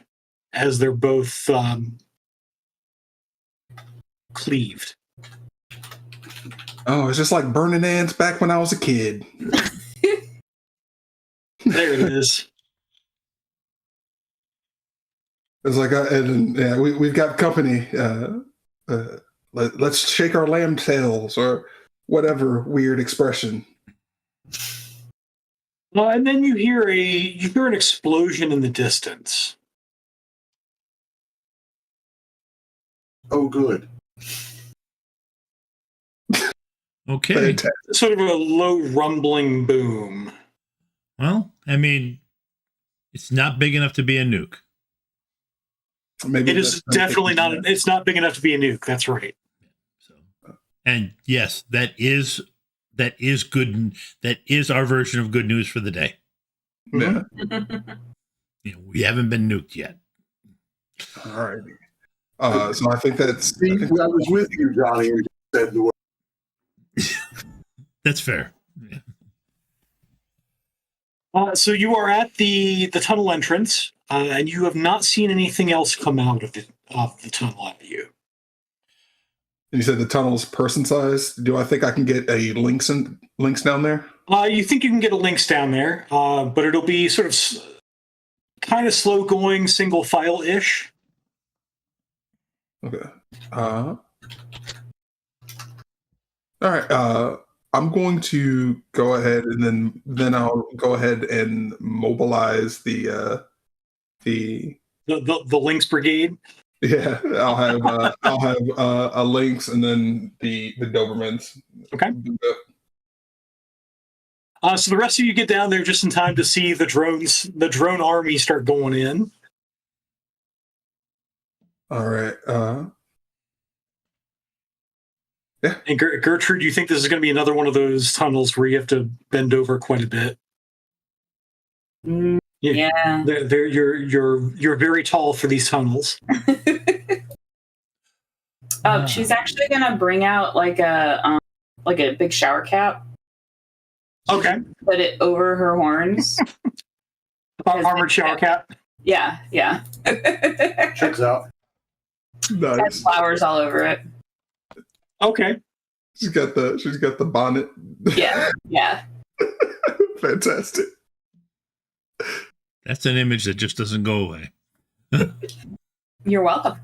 as they're both cleaved. Oh, it's just like burning ants back when I was a kid. There it is. It's like, we've got company. Let's shake our lamb tails, or whatever weird expression. Well, and then you hear an explosion in the distance. Oh, good. Okay. Fantastic. Sort of a low rumbling boom. Well, I mean, it's not big enough to be a nuke. Maybe it is definitely not. It's not big enough to be a nuke. That's right. So, and yes, that is good. That is our version of good news for the day. Yeah. We haven't been nuked yet. All right. So I think that's. I was with you, Johnny, and said the word. That's fair. Yeah. So you are at the tunnel entrance, and you have not seen anything else come out of the tunnel at you. You said the tunnel's person sized. Do I think I can get a links down there? You think you can get a links down there, but it'll be sort of kind of slow going, single file ish. Okay. All right. I'm going to go ahead and then I'll go ahead and mobilize the Lynx Brigade. Yeah, I'll have a Lynx and then the Dobermans. Okay. So the rest of you get down there just in time to see the drone army start going in. All right. Yeah. And Gertrude, do you think this is going to be another one of those tunnels where you have to bend over quite a bit? Yeah. You're very tall for these tunnels. She's actually gonna bring out like a big shower cap. Okay. Put it over her horns. Armored shower cap. Yeah. Checks out. Nice. Has flowers all over it. Okay. She's got the bonnet. Yeah. Fantastic. That's an image that just doesn't go away. You're welcome.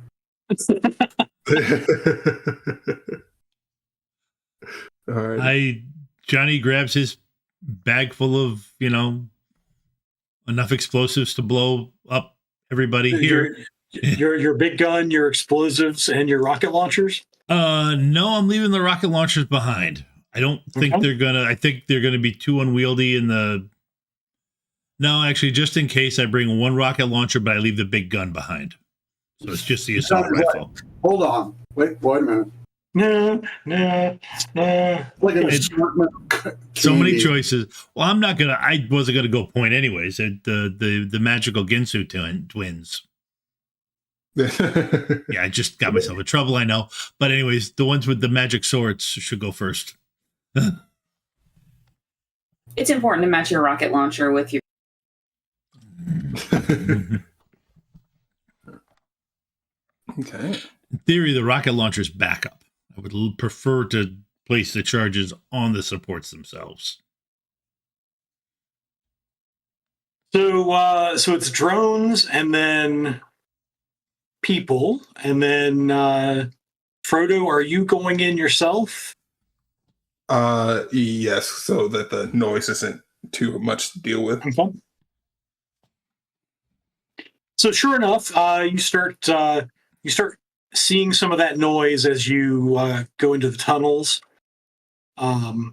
All right. Johnny grabs his bag full of, enough explosives to blow up everybody here. Your big gun, your explosives, and your rocket launchers? No, I'm leaving the rocket launchers behind. I don't think I think they're gonna be too unwieldy No, actually, just in case I bring one rocket launcher, but I leave the big gun behind. So it's just the assault rifle. Hold on. Wait a minute. No. Like an assortment. So many choices. Well, I wasn't gonna go point anyways. The magical Ginsu twins. Yeah, I just got myself in trouble, I know. But anyways, the ones with the magic swords should go first. It's important to match your rocket launcher with your. Okay. In theory, the rocket launcher's backup. I would prefer to place the charges on the supports themselves. So it's drones and then people, and then Frodo, are you going in yourself? Yes, so that the noise isn't too much to deal with. Okay. So sure enough, you start seeing some of that noise as you go into the tunnels. The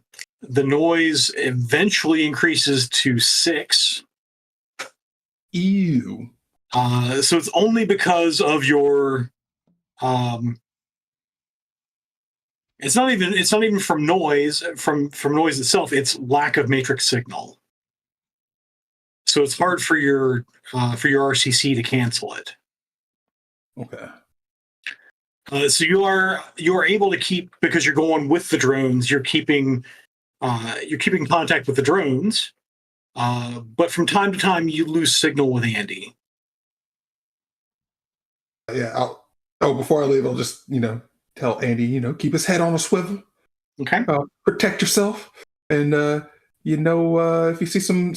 noise eventually increases to 6. Ew. So it's only because of your. It's not even from noise from noise itself. It's lack of matrix signal. So it's hard for your RCC to cancel it. Okay. So you are able to keep, because you're going with the drones. You're keeping contact with the drones, but from time to time you lose signal with Andy. Yeah. Before I leave, I'll just tell Andy, keep his head on a swivel. Okay. Protect yourself, and if you see some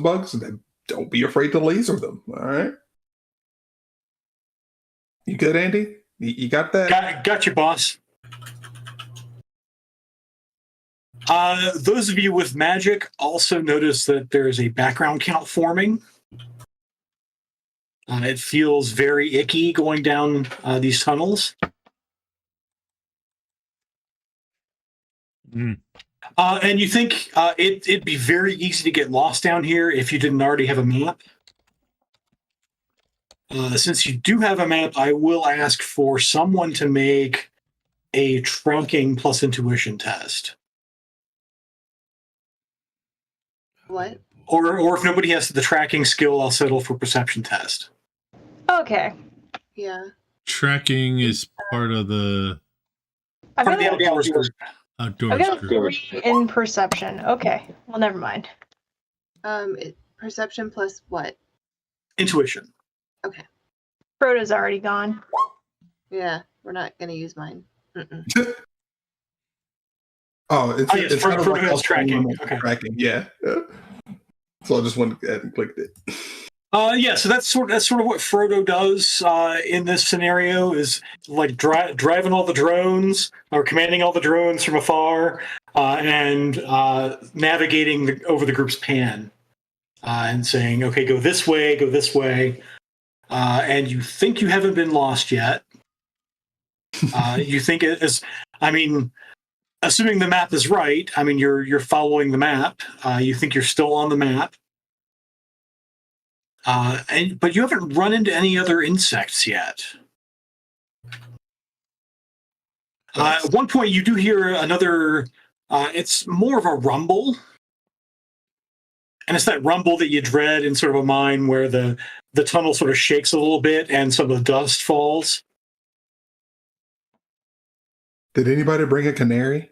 bugs, then don't be afraid to laser them. All right. You good, Andy? You got that? Got you, boss. Those of you with magic also notice that there is a background count forming. It feels very icky going down these tunnels. And you think it'd be very easy to get lost down here if you didn't already have a map. Since you do have a map, I will ask for someone to make a tracking plus intuition test. What? Or if nobody has the tracking skill, I'll settle for perception test. Okay. Yeah. Tracking is part of the I've Part of got the outdoors group. outdoors a group. 3 in perception. Okay. Well, never mind. Perception plus what? Intuition. Okay. Frodo's already gone. Yeah, we're not gonna use mine. Mm-mm. It's Frodo like has tracking. Okay. Tracking, yeah. So I just went ahead and clicked it. Yeah, so that's sort of what Frodo does in this scenario, is like driving all the drones or commanding all the drones from afar. and navigating over the group's pan and saying, okay, go this way, go this way. And you think you haven't been lost yet. You think assuming the map is right, you're following the map. You think you're still on the map. But you haven't run into any other insects yet. At one point, you do hear another. It's more of a rumble, and it's that rumble that you dread in sort of a mine where the tunnel sort of shakes a little bit and some of the dust falls. Did anybody bring a canary?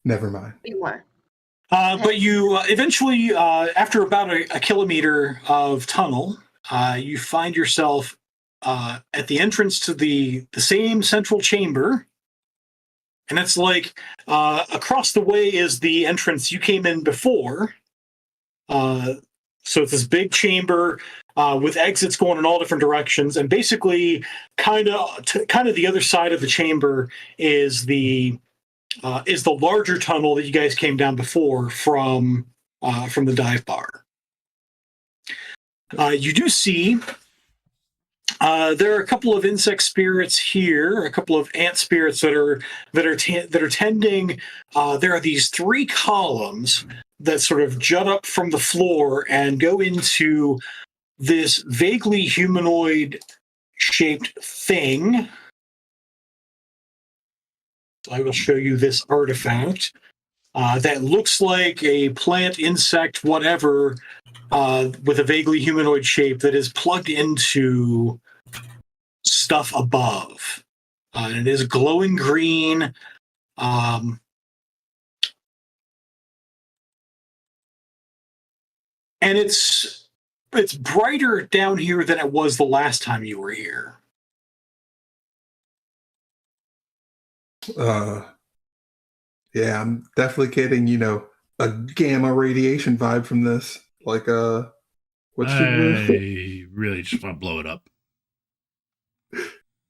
Never mind. But you eventually, after about a kilometer of tunnel, you find yourself at the entrance to the same central chamber. And it's like across the way is the entrance you came in before. So it's this big chamber with exits going in all different directions. And basically, kind of the other side of the chamber is the larger tunnel that you guys came down before from the dive bar. You do see there are a couple of insect spirits here, a couple of ant spirits that are tending. There are these 3 columns that sort of jut up from the floor and go into this vaguely humanoid shaped thing. I will show you this artifact that looks like a plant, insect, whatever, with a vaguely humanoid shape that is plugged into stuff above. And it is glowing green. And it's brighter down here than it was the last time you were here. Yeah, I'm definitely getting, a gamma radiation vibe from this. Like, what's I really just want to blow it up.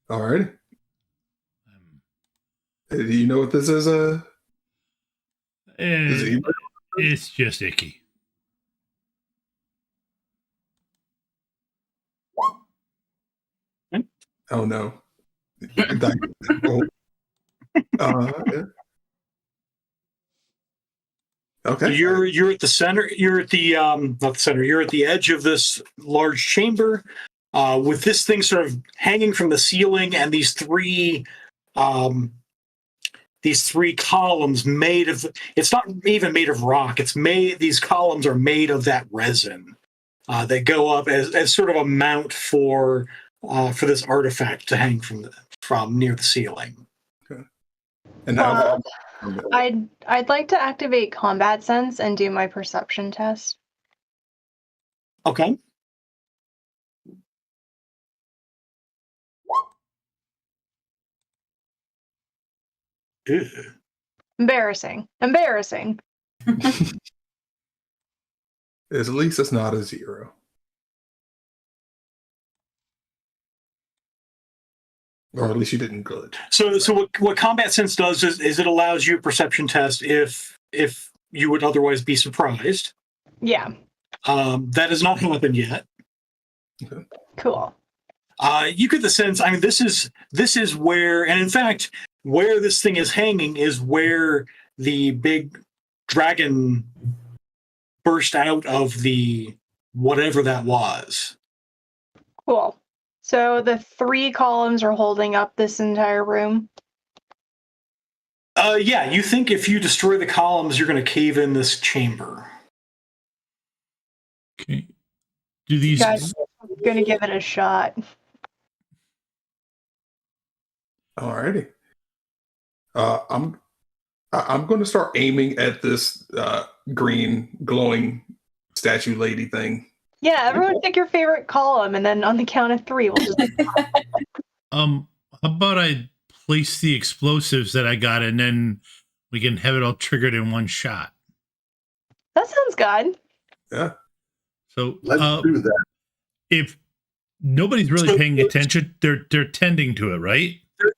All right. Do you know what this is? It's just icky. Oh no. Yeah. Okay. You're at the center. You're at the not the center. You're at the edge of this large chamber, with this thing sort of hanging from the ceiling, and these three columns made of. It's not even made of rock. These columns are made of that resin. They go up as sort of a mount for this artifact to hang from near the ceiling. Okay. And now I'd like to activate combat sense and do my perception test. Okay. Ew. Embarrassing. At least it's not a 0. Or at least you didn't good. So what combat sense does is it allows you a perception test if you would otherwise be surprised. Yeah. That has not happened yet. Okay. Cool. You get the sense. I mean, this is where, and in fact, where this thing is hanging is where the big dragon burst out of the whatever that was. Cool. So the 3 columns are holding up this entire room? Yeah, you think if you destroy the columns, you're going to cave in this chamber. Okay. Do these Guys, I'm going to give it a shot. Alrighty. I'm going to start aiming at this green glowing statue lady thing. Yeah, everyone pick your favorite column, and then on the count of 3, we'll just... how about I place the explosives that I got, and then we can have it all triggered in one shot. That sounds good. Yeah. So Let's do that. If nobody's really paying attention, they're tending to it, right?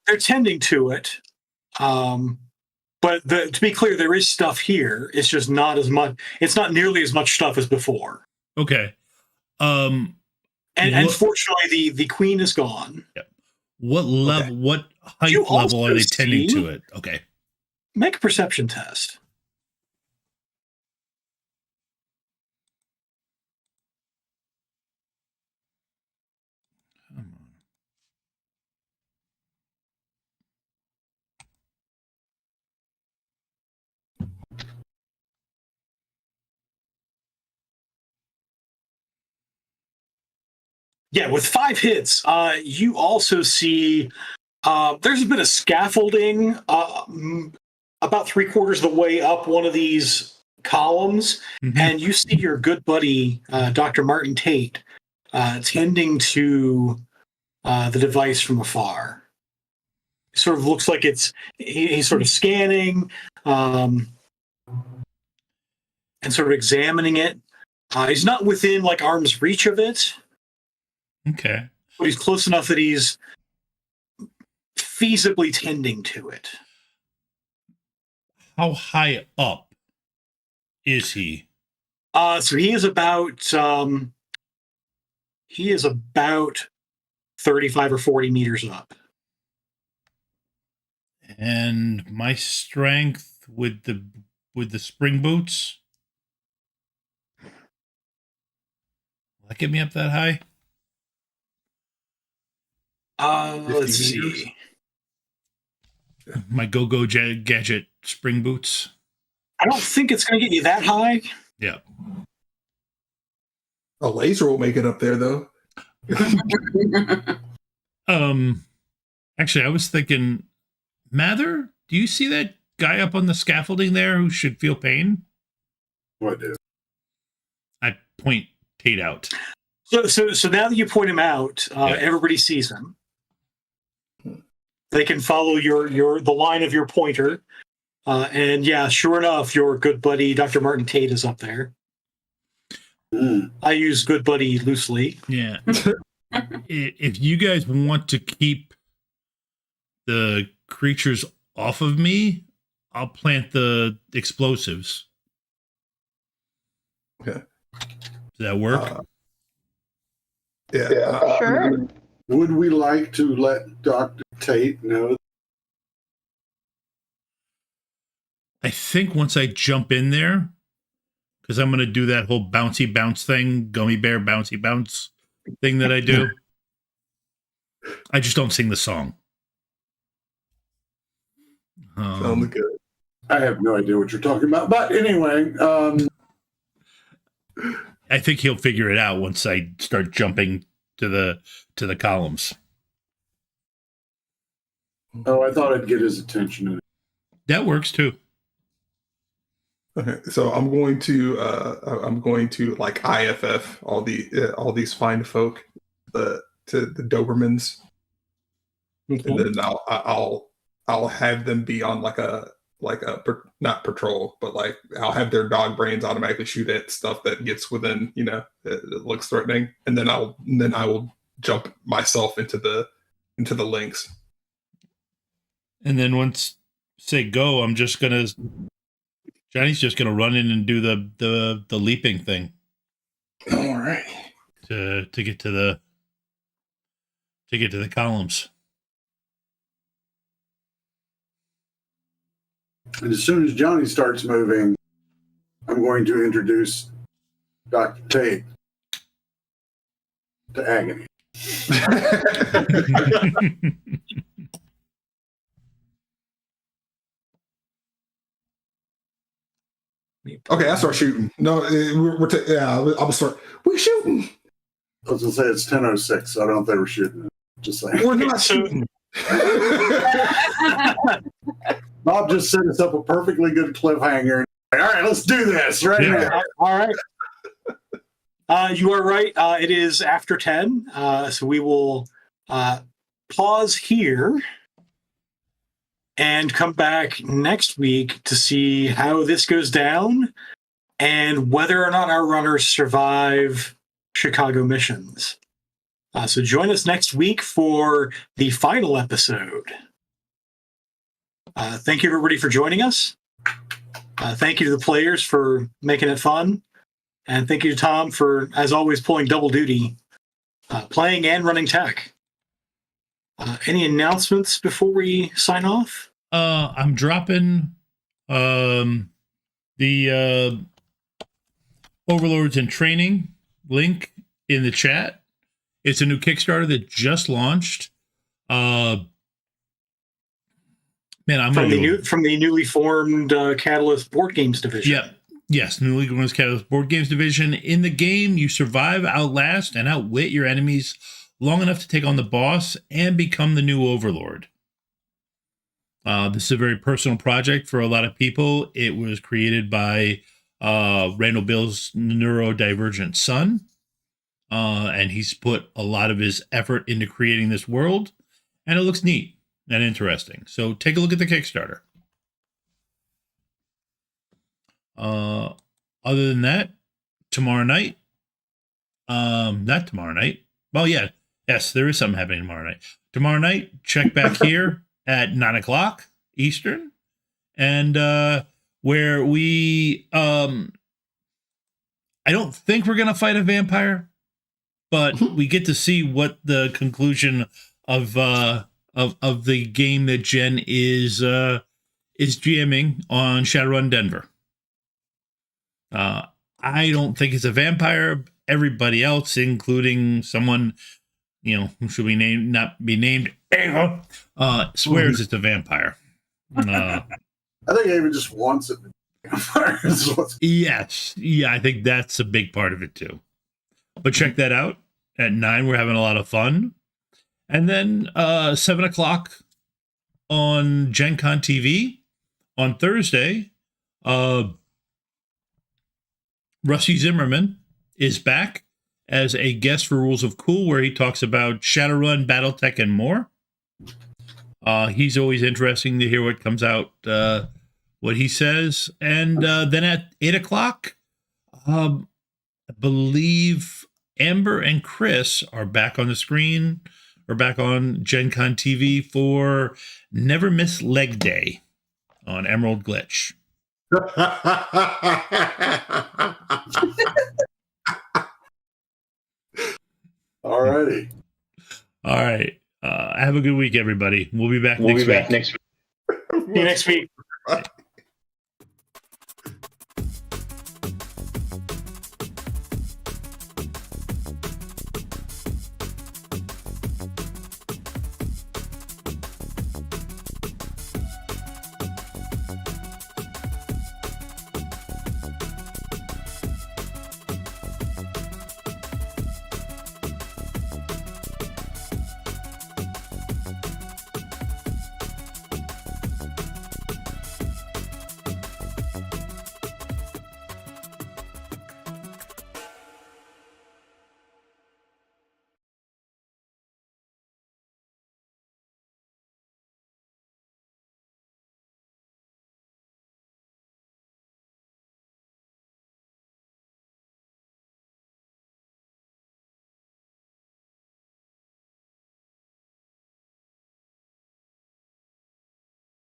They're tending to it. But to be clear, there is stuff here. It's just not as much. It's not nearly as much stuff as before. Okay. And fortunately, the queen is gone. Yep. What level? Okay. What height You level are also they tending see- to it? Okay. Make a perception test. Come on. Yeah, with 5 hits, you also see there's a bit of scaffolding about 3/4 of the way up one of these columns, Mhm. and you see your good buddy, Doctor Martin Tate, tending to the device from afar. It sort of looks like he's sort of scanning and sort of examining it. He's not within like arm's reach of it, Okay. but he's close enough that he's feasibly tending to it. How high up is he? So he is about 35 or 40 meters up. And my strength with the spring boots. Will that get me up that high? Let's 50 meters? see. My go-go gadget spring boots. I don't think it's going to get you that high. Yeah. A laser will make it up there, though. Actually, I was thinking, Mather, do you see that guy up on the scaffolding there who should feel pain? What do? I point Tate out. So now that you point him out, everybody sees him. They can follow the line of your pointer, and yeah, sure enough, your good buddy Dr. Martin Tate is up there. I use good buddy loosely. Yeah. If you guys want to keep the creatures off of me, I'll plant the explosives. Okay. Does that work? Yeah. Sure. Would we like to let Dr. Tate know? I think once I jump in there, because I'm going to do that whole bouncy bounce thing, gummy bear bouncy bounce thing that I do. I just don't sing the song. Sounds good. I have no idea what you're talking about. But anyway, I think he'll figure it out once I start jumping to the columns. I thought I'd get his attention. That works too. Okay, so I'm going to like IFF all these fine folk to the Dobermans, and then I'll have them be on like a not patrol, but like I'll have their dog brains automatically shoot at stuff that gets within, it looks threatening, and then I will jump myself into the links. And then once say go, Johnny's just gonna run in and do the leaping thing. All right. To get to the columns. And as soon as Johnny starts moving, I'm going to introduce Dr. Tate to Agony. Okay, I start shooting. No, I'll start. We're shooting. I was going to say it's 10:06, so I don't know if they were shooting. Just saying. We're not shooting. Bob just set us up a perfectly good cliffhanger. All right, let's do this right now. All right. You are right. It is after 10, so we will pause here and come back next week to see how this goes down and whether or not our runners survive Chicago missions. So join us next week for the final episode. Thank you, everybody, for joining us. Thank you to the players for making it fun. And thank you to Tom for, as always, pulling double duty, playing and running tech. Any announcements before we sign off? I'm dropping the Overlords in Training link in the chat. It's a new Kickstarter that just launched. Man, I'm from the newly formed Catalyst Board Games division. Yeah. Yes, newly formed Catalyst Board Games division. In the game, you survive, outlast, and outwit your enemies long enough to take on the boss and become the new Overlord. This is a very personal project for a lot of people. It was created by Randall Bill's neurodivergent son, and he's put a lot of his effort into creating this world, and it looks neat and interesting. So take a look at the Kickstarter. Other than that, tomorrow night, not tomorrow night. Well, yeah, yes, there is something happening tomorrow night. Tomorrow night, check back here at 9:00 Eastern, and where we, I don't think we're gonna fight a vampire, but we get to see what the conclusion of the game that Jen is GMing on Shadowrun Denver. I don't think it's a vampire. Everybody else, including someone, who should be named, not be named, Ava, swears it's a vampire. I think Ava just wants it. Yes. Yeah, I think that's a big part of it too. But check that out. At 9, we're having a lot of fun. And then 7:00 on Gen Con TV on Thursday, Rusty Zimmerman is back as a guest for Rules of Cool, where he talks about Shadowrun, Battletech, and more. He's always interesting to hear what comes out, what he says. And then at 8:00, I believe Amber and Chris are back on the screen, or back on Gen Con TV for Never Miss Leg Day on Emerald Glitch. Alrighty. All right. Have a good week, everybody. We'll be back next week. See you next week.